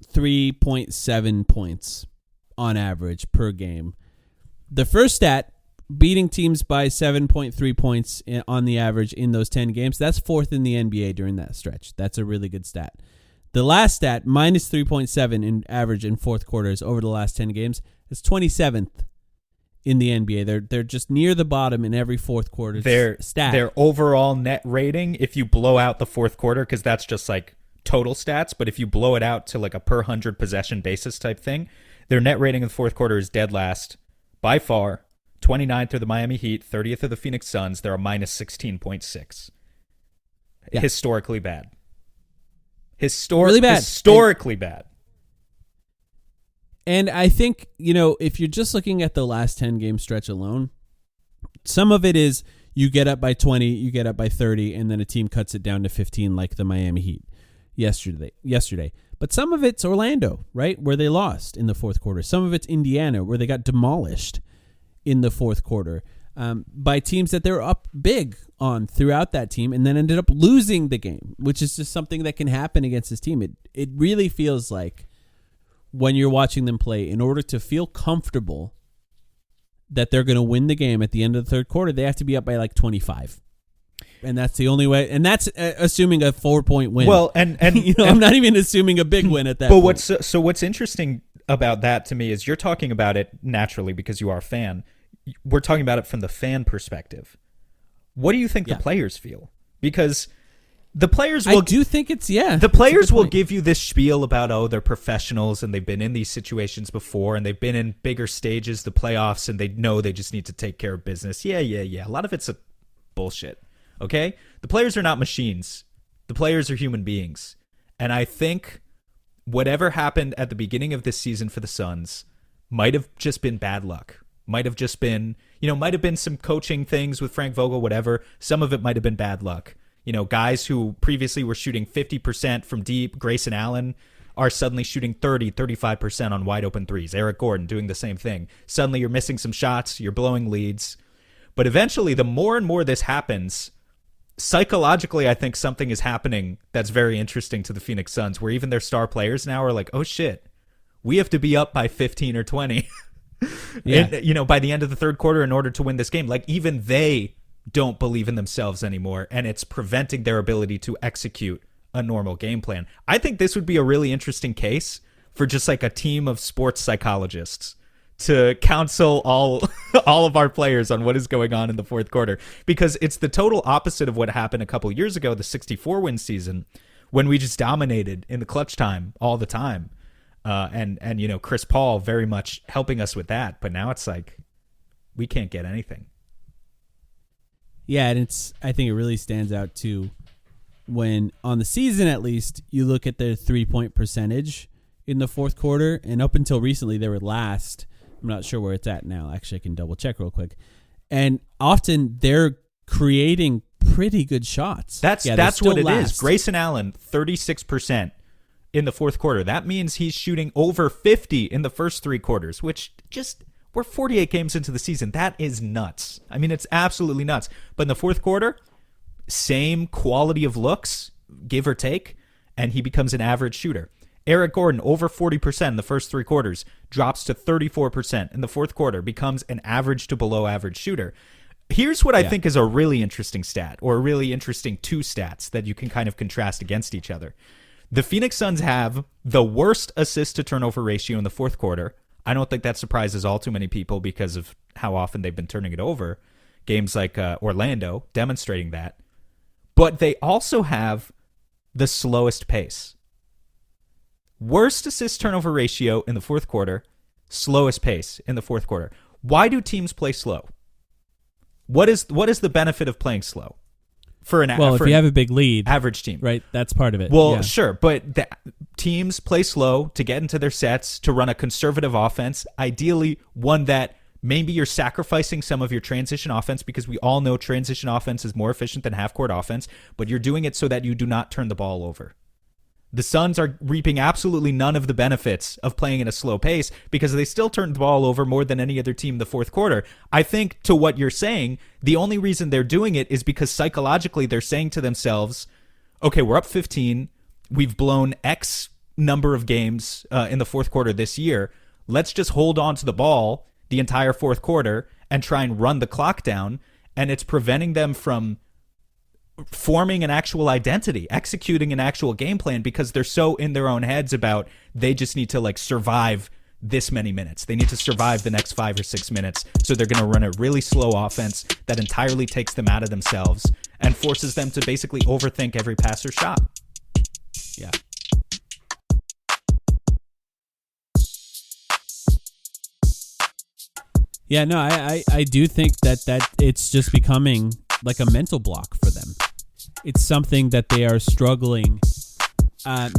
3.7 points on average per game. The first stat, beating teams by 7.3 points on the average in those 10 games, that's fourth in the NBA during that stretch. That's a really good stat. The last stat, minus 3.7 in average in fourth quarters over the last 10 games, is 27th in the NBA. They're just near the bottom in every fourth quarter stat. Their overall net rating, if you blow out the fourth quarter, because that's just like total stats, but if you blow it out to like a per 100 possession basis type thing, their net rating in the fourth quarter is dead last by far. 29th are the Miami Heat, 30th are the Phoenix Suns. They're a minus 16.6. Yeah. Historically bad. Really bad. Historically bad. And I think, if you're just looking at the last 10 game stretch alone, some of it is you get up by 20, you get up by 30, and then a team cuts it down to 15 like the Miami Heat yesterday. But some of it's Orlando, right, where they lost in the fourth quarter. Some of it's Indiana, where they got demolished in the fourth quarter by teams that they're up big on throughout that team and then ended up losing the game, which is just something that can happen against this team. It really feels like when you're watching them play, in order to feel comfortable that they're going to win the game at the end of the third quarter, they have to be up by like 25. And that's the only way. And that's assuming a 4-point win. Well, and I'm not even assuming a big win at that point. But what's interesting about that to me is you're talking about it naturally because you are a fan. We're talking about it from the fan perspective. What do you think the players feel? Because the players will... I do think it's, The players will give you this spiel about, they're professionals and they've been in these situations before and they've been in bigger stages, the playoffs, and they know they just need to take care of business. Yeah. A lot of it's a bullshit, okay? The players are not machines. The players are human beings. And I think whatever happened at the beginning of this season for the Suns might have just been bad luck. Might have just been, might have been some coaching things with Frank Vogel, whatever. Some of it might have been bad luck. Guys who previously were shooting 50% from deep, Grayson Allen, are suddenly shooting 30, 35% on wide open threes. Eric Gordon doing the same thing. Suddenly you're missing some shots, you're blowing leads. But eventually, the more and more this happens, psychologically, I think something is happening that's very interesting to the Phoenix Suns, where even their star players now are like, oh shit, we have to be up by 15 or 20. Yeah. And, by the end of the third quarter in order to win this game. Like, even they don't believe in themselves anymore, and it's preventing their ability to execute a normal game plan. I think this would be a really interesting case for just like a team of sports psychologists to counsel all of our players on what is going on in the fourth quarter, because it's the total opposite of what happened a couple years ago, the 64-win season, when we just dominated in the clutch time all the time. And you know, Chris Paul very much helping us with that. But now it's like we can't get anything. Yeah, and I think it really stands out too when on the season at least you look at their 3-point percentage in the fourth quarter, and up until recently they were last. I'm not sure where it's at now. Actually, I can double check real quick. And often they're creating pretty good shots. That's what it is. Grayson Allen, 36% in the fourth quarter. That means he's shooting over 50 in the first three quarters, which just, we're 48 games into the season. That is nuts. I mean, it's absolutely nuts. But in the fourth quarter, same quality of looks, give or take, and he becomes an average shooter. Eric Gordon, over 40% in the first three quarters, drops to 34% in the fourth quarter, becomes an average to below average shooter. Here's what I think is a really interesting stat, or a really interesting two stats that you can kind of contrast against each other. The Phoenix Suns have the worst assist to turnover ratio in the fourth quarter. I don't think that surprises all too many people because of how often they've been turning it over. Games like Orlando demonstrating that. But they also have the slowest pace. Worst assist turnover ratio in the fourth quarter, slowest pace in the fourth quarter. Why do teams play slow? What is the benefit of playing slow? If you have a big lead, average team, right? That's part of it. Well, yeah. Sure, but the teams play slow to get into their sets, to run a conservative offense, ideally one that maybe you're sacrificing some of your transition offense, because we all know transition offense is more efficient than half-court offense, but you're doing it so that you do not turn the ball over. The Suns are reaping absolutely none of the benefits of playing in a slow pace because they still turned the ball over more than any other team in the fourth quarter. I think, to what you're saying, the only reason they're doing it is because psychologically they're saying to themselves, okay, we're up 15. We've blown X number of games in the fourth quarter this year. Let's just hold on to the ball the entire fourth quarter and try and run the clock down. And it's preventing them from forming an actual identity, executing an actual game plan, because they're so in their own heads about they just need to like survive this many minutes. They need to survive the next 5 or 6 minutes. So they're going to run a really slow offense that entirely takes them out of themselves and forces them to basically overthink every pass or shot. Yeah. Yeah, no, I do think that it's just becoming like a mental block for them. It's something that they are struggling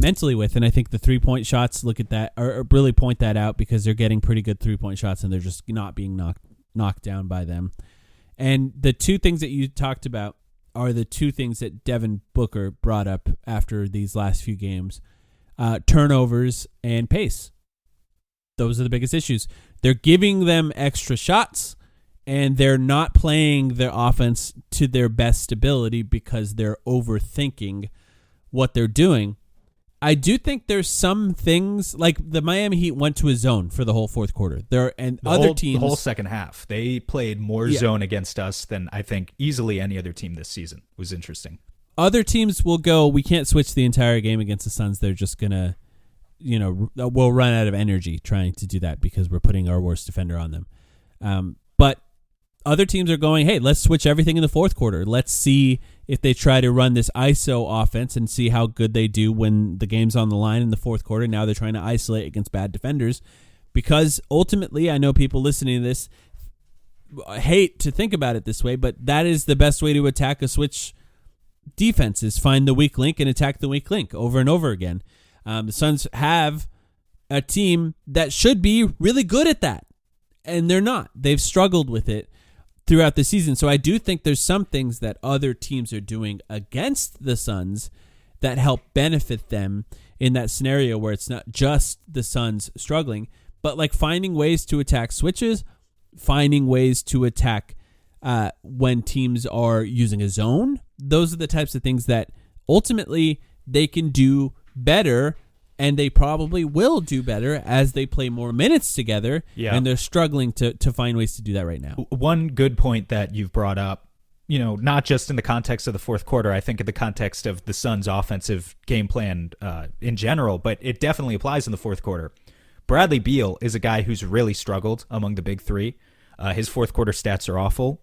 mentally with, and I think the 3-point shots look at that or really point that out, because they're getting pretty good 3-point shots and they're just not being knocked down by them. And the two things that you talked about are the two things that Devin Booker brought up after these last few games: turnovers and pace. Those are the biggest issues. They're giving them extra shots, and they're not playing their offense to their best ability because they're overthinking what they're doing. I do think there's some things, like the Miami Heat went to a zone for the whole fourth quarter. The whole second half, they played more zone against us than I think easily any other team this season. It was interesting. Other teams will go, we can't switch the entire game against the Suns. They're just going to, we'll run out of energy trying to do that because we're putting our worst defender on them. But other teams are going, hey, let's switch everything in the fourth quarter. Let's see if they try to run this ISO offense and see how good they do when the game's on the line in the fourth quarter. Now they're trying to isolate against bad defenders, because ultimately, I know people listening to this hate to think about it this way, but that is the best way to attack a switch defense, is find the weak link and attack the weak link over and over again. The Suns have a team that should be really good at that, and they're not. They've struggled with it throughout the season. So I do think there's some things that other teams are doing against the Suns that help benefit them in that scenario where it's not just the Suns struggling, but like finding ways to attack switches, finding ways to attack when teams are using a zone. Those are the types of things that ultimately they can do better, and they probably will do better as they play more minutes together. Yeah. And they're struggling to find ways to do that right now. One good point that you've brought up, not just in the context of the fourth quarter, I think in the context of the Suns' offensive game plan in general, but it definitely applies in the fourth quarter. Bradley Beal is a guy who's really struggled among the big three. His fourth quarter stats are awful.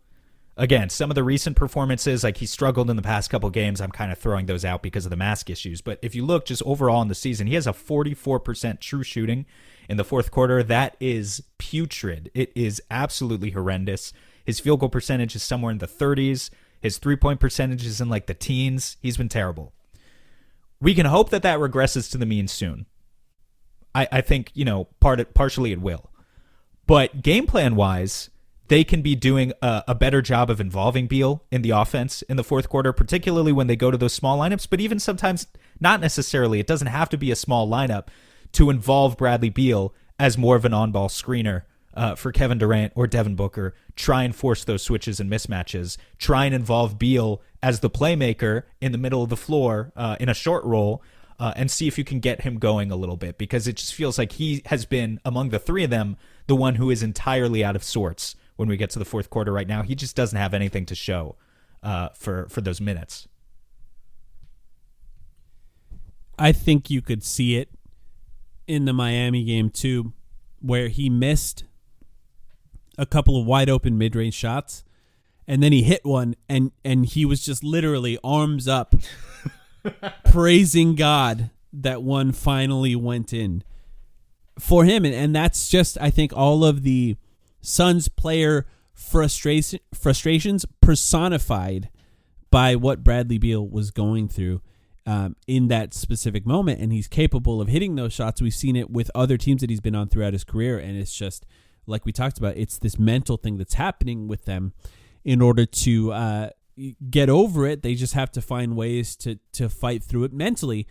Again, some of the recent performances, like he struggled in the past couple games, I'm kind of throwing those out because of the mask issues. But if you look just overall in the season, he has a 44% true shooting in the fourth quarter. That is putrid. It is absolutely horrendous. His field goal percentage is somewhere in the 30s. His three-point percentage is in like the teens. He's been terrible. We can hope that regresses to the mean soon. I think, partially it will. But game plan-wise, they can be doing a better job of involving Beal in the offense in the fourth quarter, particularly when they go to those small lineups, but even sometimes not necessarily. It doesn't have to be a small lineup to involve Bradley Beal as more of an on-ball screener for Kevin Durant or Devin Booker. Try and force those switches and mismatches. Try and involve Beal as the playmaker in the middle of the floor in a short roll, and see if you can get him going a little bit, because it just feels like he has been, among the three of them, the one who is entirely out of sorts when we get to the fourth quarter right now. He just doesn't have anything to show for those minutes. I think you could see it in the Miami game too, where he missed a couple of wide open mid-range shots, and then he hit one, and he was just literally arms up praising God that one finally went in for him. And that's just, I think, all of the Suns player frustrations personified by what Bradley Beal was going through in that specific moment. And he's capable of hitting those shots. We've seen it with other teams that he's been on throughout his career. And it's just, like we talked about, it's this mental thing that's happening with them. In order to get over it, they just have to find ways to fight through it mentally.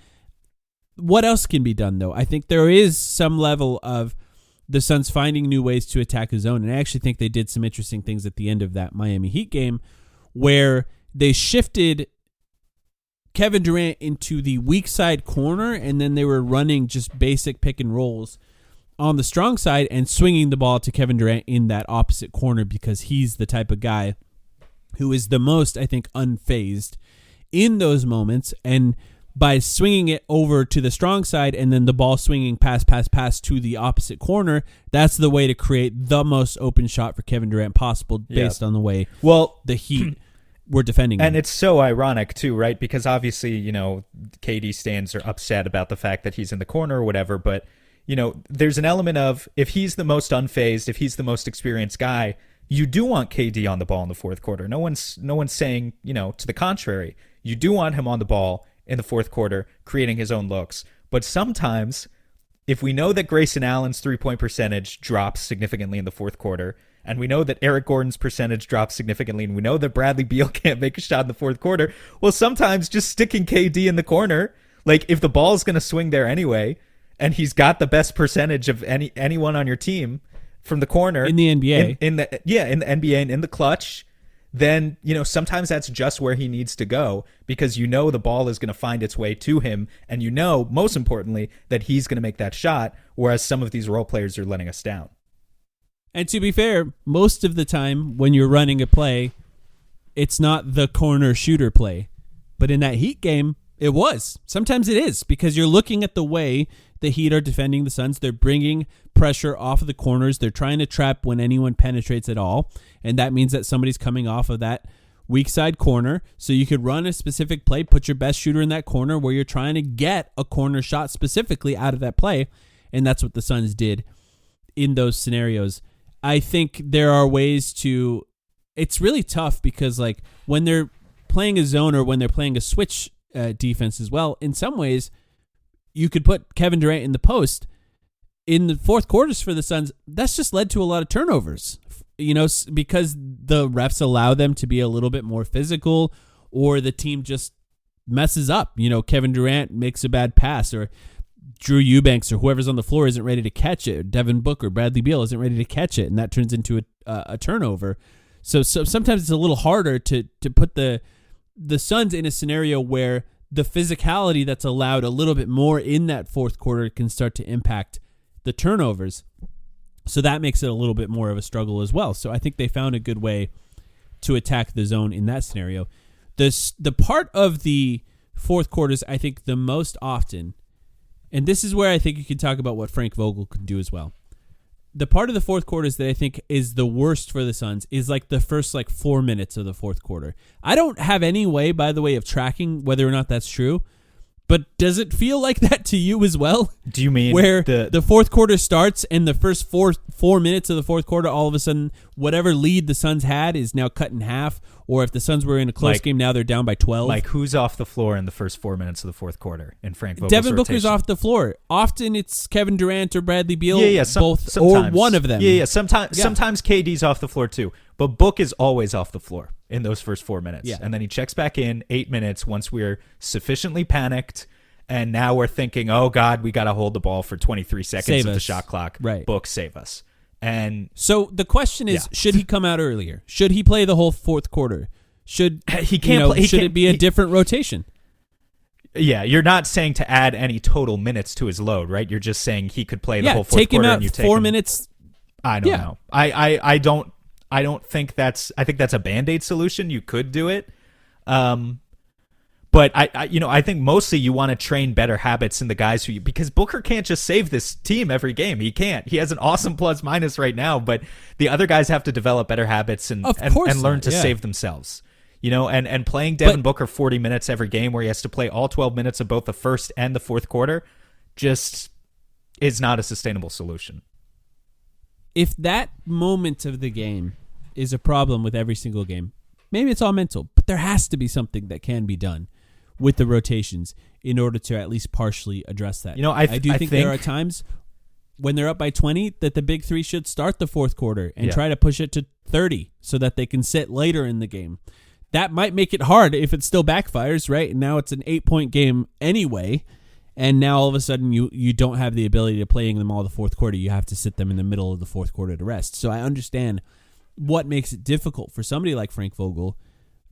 What else can be done, though? I think there is some level of the Suns finding new ways to attack the zone, and I actually think they did some interesting things at the end of that Miami Heat game where they shifted Kevin Durant into the weak side corner, and then they were running just basic pick and rolls on the strong side and swinging the ball to Kevin Durant in that opposite corner, because he's the type of guy who is the most, I think, unfazed in those moments. And by swinging it over to the strong side and then the ball swinging pass to the opposite corner, that's the way to create the most open shot for Kevin Durant possible based on the way the Heat were defending him. And it's so ironic, too, right? Because obviously, KD stands are upset about the fact that he's in the corner or whatever, but, there's an element of, if he's the most unfazed, if he's the most experienced guy, you do want KD on the ball in the fourth quarter. No one's saying, to the contrary. You do want him on the ball in the fourth quarter, creating his own looks. But sometimes, if we know that Grayson Allen's three-point percentage drops significantly in the fourth quarter, and we know that Eric Gordon's percentage drops significantly, and we know that Bradley Beal can't make a shot in the fourth quarter, well, sometimes just sticking KD in the corner, like if the ball's going to swing there anyway, and he's got the best percentage of anyone on your team from the corner in the NBA, in the NBA and in the clutch, then sometimes that's just where he needs to go, because the ball is going to find its way to him, and most importantly that he's going to make that shot, whereas some of these role players are letting us down. And to be fair, most of the time when you're running a play, it's not the corner shooter play, but in that Heat game, it was. Sometimes it is, because you're looking at the way the Heat are defending the Suns. They're bringing pressure off of the corners. They're trying to trap when anyone penetrates at all, and that means that somebody's coming off of that weak side corner. So you could run a specific play, put your best shooter in that corner where you're trying to get a corner shot specifically out of that play, and that's what the Suns did in those scenarios. I think there are ways to... It's really tough because like when they're playing a zone or when they're playing a switch defense as well, in some ways you could put Kevin Durant in the post in the fourth quarters for the Suns. That's just led to a lot of turnovers, because the refs allow them to be a little bit more physical, or the team just messes up. Kevin Durant makes a bad pass, or Drew Eubanks or whoever's on the floor isn't ready to catch it, or Devin Booker, Bradley Beal isn't ready to catch it, and that turns into a turnover. So sometimes it's a little harder to put the Suns in a scenario where the physicality that's allowed a little bit more in that fourth quarter can start to impact the turnovers. So that makes it a little bit more of a struggle as well. So I think they found a good way to attack the zone in that scenario. The part of the fourth quarters I think the most often, and this is where I think you can talk about what Frank Vogel could do as well. the part of the fourth quarters that I think is the worst for the Suns is like the first 4 minutes of the fourth quarter. I don't have any way, by the way, of tracking whether or not that's true. But does it feel like that to you as well? Do you mean where the fourth quarter starts and the first four minutes of the fourth quarter, all of a sudden, whatever lead the Suns had is now cut in half? Or if the Suns were in a close game, now they're down by 12? Like, who's off the floor in the first 4 minutes of the fourth quarter in Frank Vogel's Devin rotation? Booker's off the floor. Often it's Kevin Durant or Bradley Beal, sometimes. or one of them. Sometimes KD's off the floor too. But Book is always off the floor in those first 4 minutes. Yeah. And then he checks back in 8 minutes once we're sufficiently panicked. And now we're thinking, oh, God, we got to hold the ball for 23 seconds of the shot clock. Right. Book, save us. And so the question is, should he come out earlier? Should he play the whole fourth quarter? Should he can't play, should it be a different rotation? Yeah, you're not saying to add any total minutes to his load, right? You're just saying he could play the whole fourth take quarter him out and you take 4 him. minutes. I don't know. I don't think that's. I think that's a Band-Aid solution. You could do it, but I think mostly you want to train better habits in the guys because Booker can't just save this team every game. He can't. He has an awesome plus minus right now, but the other guys have to develop better habits and learn to save themselves. And playing Devin Booker 40 minutes every game where he has to play all 12 minutes of both the first and the fourth quarter just is not a sustainable solution. If that moment of the game is a problem with every single game, maybe it's all mental, but there has to be something that can be done with the rotations in order to at least partially address that. I do think there are times when they're up by 20 that the big three should start the fourth quarter and try to push it to 30 so that they can sit later in the game. That might make it hard if it still backfires, right? And now it's an 8-point game anyway, and now all of a sudden you don't have the ability to playing them all the fourth quarter. You have to sit them in the middle of the fourth quarter to rest. So I understand what makes it difficult for somebody like Frank Vogel,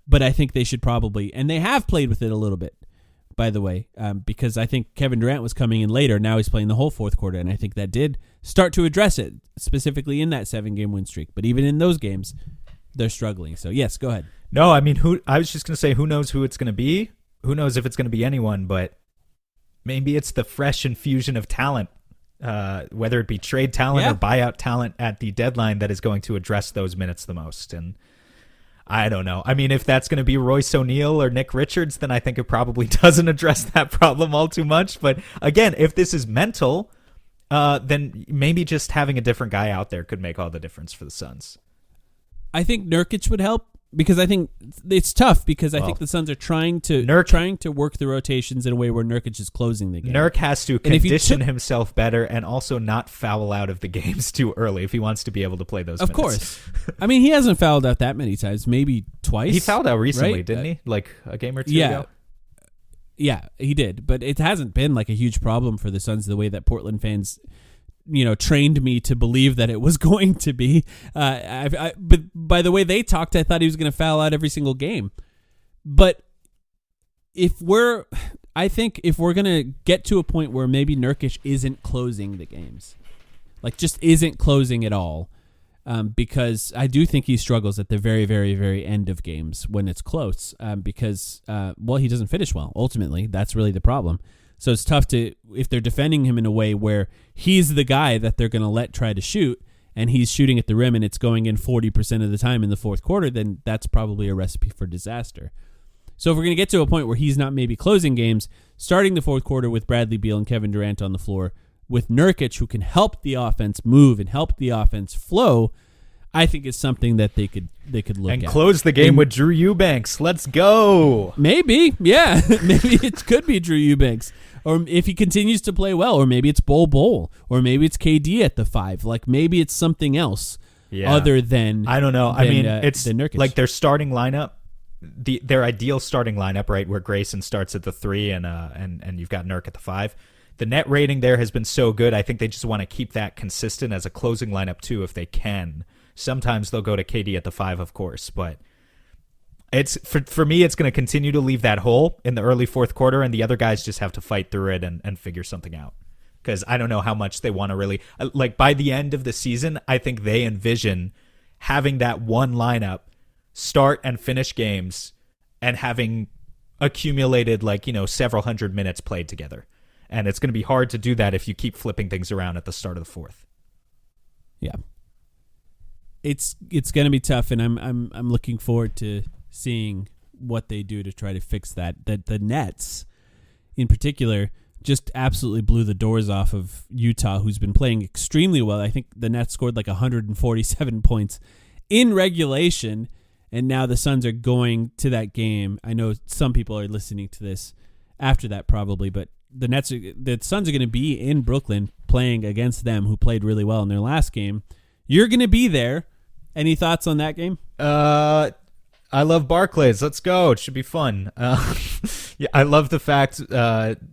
but I think they should probably, and they have played with it a little bit, by the way, because I think Kevin Durant was coming in later. Now he's playing the whole fourth quarter, and I think that did start to address it, specifically in that 7-game win streak. But even in those games, they're struggling. So, yes, go ahead. No, I mean, I was just going to say, who knows who it's going to be? Who knows if it's going to be anyone, but maybe it's the fresh infusion of talent, whether it be trade talent or buyout talent at the deadline that is going to address those minutes the most. And I don't know. I mean, if that's going to be Royce O'Neal or Nick Richards, then I think it probably doesn't address that problem all too much. But again, if this is mental, then maybe just having a different guy out there could make all the difference for the Suns. I think Nurkic would help because I think it's tough because I think the Suns are trying to work the rotations in a way where Nurkic is closing the game. Nurk has to condition himself better and also not foul out of the games too early if he wants to be able to play those minutes. Of course. I mean, he hasn't fouled out that many times, maybe twice. He fouled out recently, right? didn't he? Like a game or two ago? Yeah, he did. But it hasn't been like a huge problem for the Suns the way that Portland fans trained me to believe that it was going to be. But by the way they talked, I thought he was going to foul out every single game. But if we're going to get to a point where maybe Nurkic isn't closing the games, like just isn't closing at all, because I do think he struggles at the very, very, very end of games when it's close, because he doesn't finish well. Ultimately, that's really the problem. So it's tough if they're defending him in a way where he's the guy that they're going to let try to shoot, and he's shooting at the rim and it's going in 40% of the time in the fourth quarter, then that's probably a recipe for disaster. So if we're going to get to a point where he's not maybe closing games, starting the fourth quarter with Bradley Beal and Kevin Durant on the floor, with Nurkic who can help the offense move and help the offense flow, I think it's something that they could look at. And close the game with Drew Eubanks. Let's go. Maybe, yeah. Maybe it could be Drew Eubanks. Or if he continues to play well, or maybe it's Bol, or maybe it's KD at the 5. Like maybe it's something else other than I don't know. I mean, it's Nurkic. Like their starting lineup, their ideal starting lineup, right, where Grayson starts at the 3 and you've got Nurk at the 5. The net rating there has been so good. I think they just want to keep that consistent as a closing lineup too, if they can. Sometimes they'll go to KD at the 5, of course, but it's for me, it's going to continue to leave that hole in the early fourth quarter, and the other guys just have to fight through it and figure something out. Because I don't know how much they want to really like by the end of the season. I think they envision having that one lineup start and finish games and having accumulated several hundred minutes played together. And it's going to be hard to do that if you keep flipping things around at the start of the fourth. Yeah. It's going to be tough, and I'm looking forward to seeing what they do to try to fix that. That the Nets, in particular, just absolutely blew the doors off of Utah, who's been playing extremely well. I think the Nets scored like 147 points in regulation, and now the Suns are going to that game. I know some people are listening to this after that probably, but the Suns are going to be in Brooklyn playing against them, who played really well in their last game. You're going to be there. Any thoughts on that game? I love Barclays. Let's go. It should be fun. Yeah, I love the fact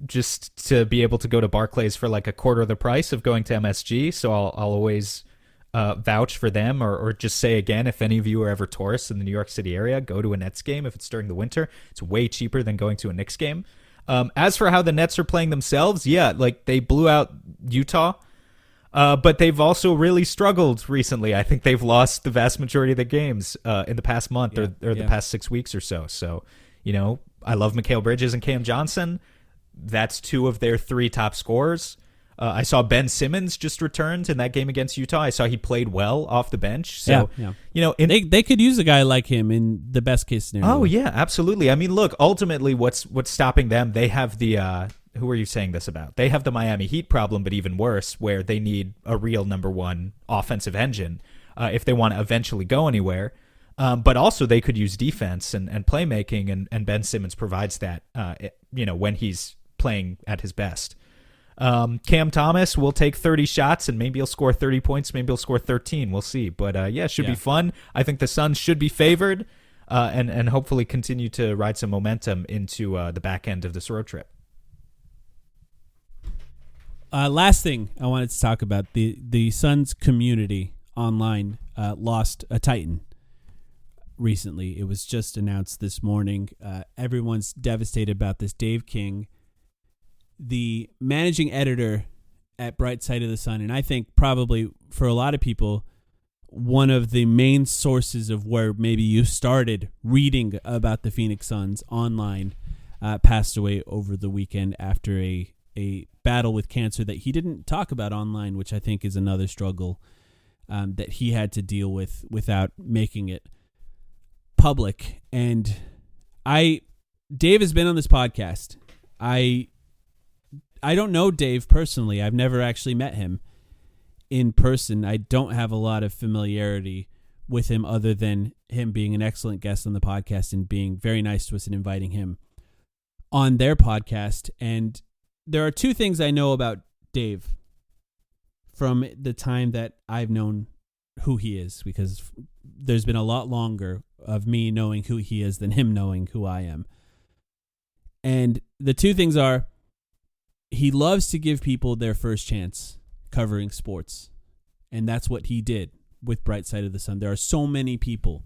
just to be able to go to Barclays for like a quarter of the price of going to MSG. So I'll always vouch for them, or just say again, if any of you are ever tourists in the New York City area, go to a Nets game if it's during the winter. It's way cheaper than going to a Knicks game. As for how the Nets are playing themselves, yeah, like they blew out Utah. But they've also really struggled recently. I think they've lost the vast majority of the games in the past month or the past 6 weeks or so. So, I love Mikal Bridges and Cam Johnson. That's two of their three top scorers. I saw Ben Simmons just returned in that game against Utah. I saw he played well off the bench. So, they could use a guy like him in the best case scenario. Oh, yeah, absolutely. I mean, look, ultimately what's stopping them, they have the who are you saying this about? They have the Miami Heat problem, but even worse, where they need a real number one offensive engine if they want to eventually go anywhere. But also they could use defense and playmaking, and Ben Simmons provides that, when he's playing at his best. Cam Thomas will take 30 shots, and maybe he'll score 30 points. Maybe he'll score 13. We'll see. But, it should be fun. I think the Suns should be favored and hopefully continue to ride some momentum into the back end of this road trip. Last thing I wanted to talk about, the Suns community online lost a Titan recently. It was just announced this morning. Everyone's devastated about this. Dave King, the managing editor at Bright Side of the Sun, and I think probably for a lot of people, one of the main sources of where maybe you started reading about the Phoenix Suns online, passed away over the weekend after a battle with cancer that he didn't talk about online, which I think is another struggle that he had to deal with without making it public. And Dave has been on this podcast. I don't know Dave personally. I've never actually met him in person. I don't have a lot of familiarity with him other than him being an excellent guest on the podcast and being very nice to us and inviting him on their podcast. And there are two things I know about Dave from the time that I've known who he is, because there's been a lot longer of me knowing who he is than him knowing who I am. And the two things are, he loves to give people their first chance covering sports. And that's what he did with Bright Side of the Sun. There are so many people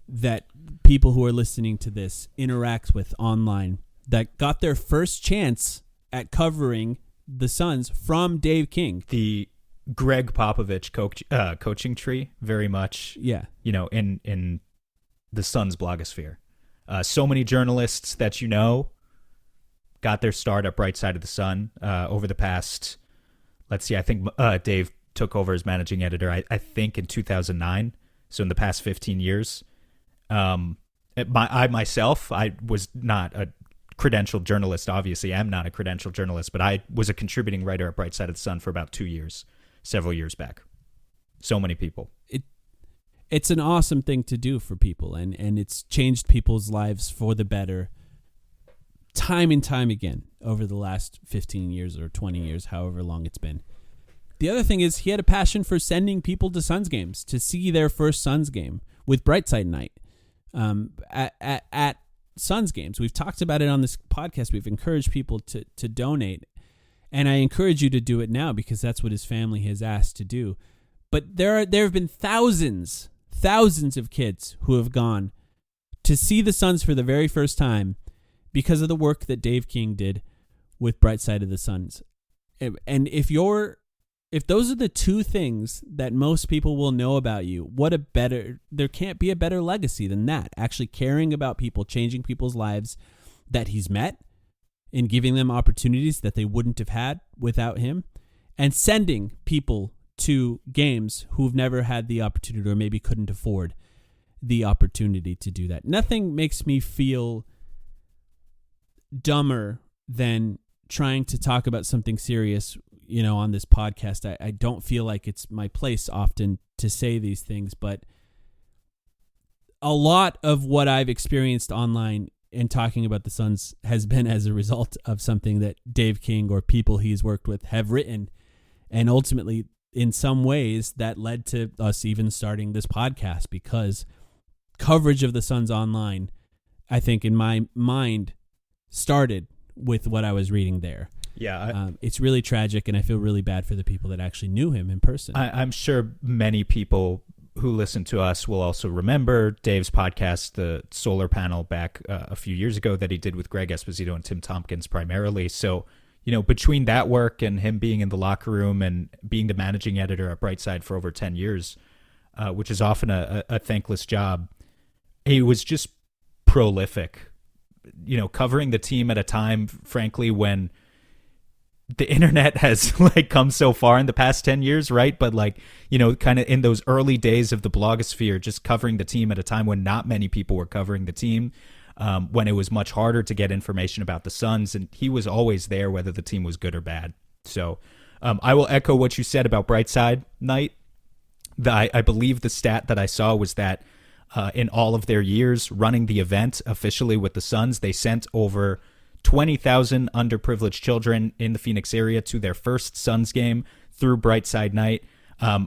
that people who are listening to this interact with online that got their first chance at covering the Suns from Dave King. The Greg Popovich coaching tree, very much, in the Suns blogosphere. So many journalists that got their start at Bright Side of the Sun over the past, let's see, I think Dave took over as managing editor, I think in 2009. So in the past 15 years. I myself was not a credentialed journalist. Obviously, I'm not a credentialed journalist, but I was a contributing writer at Bright Side of the Sun for about 2 years, several years back. So many people. It's an awesome thing to do for people, and it's changed people's lives for the better time and time again over the last 15 years or 20 years, however long it's been. The other thing is he had a passion for sending people to Suns games, to see their first Suns game with Brightside Night at Suns games. We've talked about it on this podcast. We've encouraged people to donate, and I encourage you to do it now because that's what his family has asked to do. But there have been thousands of kids who have gone to see the Suns for the very first time because of the work that Dave King did with Bright Side of the Suns. And if those are the two things that most people will know about you, there can't be a better legacy than that. Actually caring about people, changing people's lives that he's met and giving them opportunities that they wouldn't have had without him, and sending people to games who've never had the opportunity or maybe couldn't afford the opportunity to do that. Nothing makes me feel dumber than trying to talk about something serious, on this podcast. I don't feel like it's my place often to say these things, but a lot of what I've experienced online and talking about the Suns has been as a result of something that Dave King or people he's worked with have written. And ultimately, in some ways, that led to us even starting this podcast, because coverage of the Suns online, I think in my mind, started with what I was reading there. Yeah. It's really tragic, and I feel really bad for the people that actually knew him in person. I'm sure many people who listen to us will also remember Dave's podcast, the Solar Panel, back a few years ago that he did with Greg Esposito and Tim Tompkins primarily. So, between that work and him being in the locker room and being the managing editor at Brightside for over 10 years, which is often a thankless job, he was just prolific, covering the team at a time, frankly, when the internet has come so far in the past 10 years, right? But kind of in those early days of the blogosphere, just covering the team at a time when not many people were covering the team, when it was much harder to get information about the Suns, and he was always there whether the team was good or bad. So I will echo what you said about Brightside Night. I believe the stat that I saw was that in all of their years running the event officially with the Suns, they sent over 20,000 underprivileged children in the Phoenix area to their first Suns game through Brightside Night.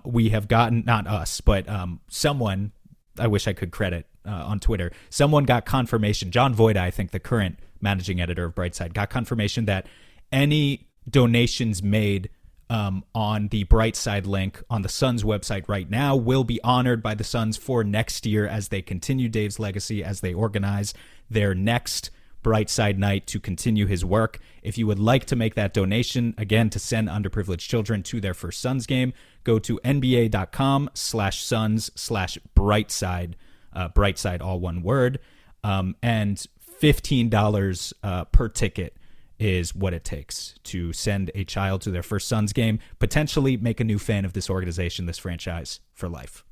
We have gotten, not us, but someone, I wish I could credit on Twitter, someone got confirmation, John Voida, I think the current managing editor of Brightside, got confirmation that any donations made on the Brightside link on the Suns website right now will be honored by the Suns for next year as they continue Dave's legacy, as they organize their next Brightside Night to continue his work. If you would like to make that donation, again, to send underprivileged children to their first Suns game, go to nba.com/Suns/Brightside, Brightside, all one word, and $15 per ticket is what it takes to send a child to their first Suns game, potentially make a new fan of this organization, this franchise, for life.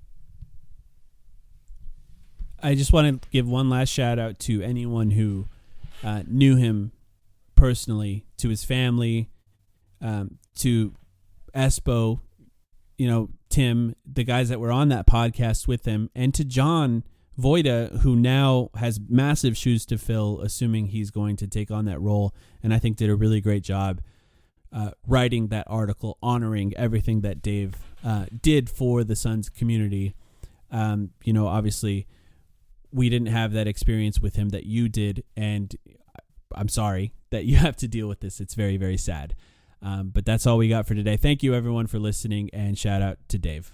I just want to give one last shout out to anyone who knew him personally, to his family, to Espo, Tim, the guys that were on that podcast with him, and to John Voida, who now has massive shoes to fill, assuming he's going to take on that role, and I think did a really great job writing that article, honoring everything that Dave did for the Suns community. Obviously, we didn't have that experience with him that you did, and I'm sorry that you have to deal with this. It's very, very sad. But that's all we got for today. Thank you, everyone, for listening, and shout out to Dave.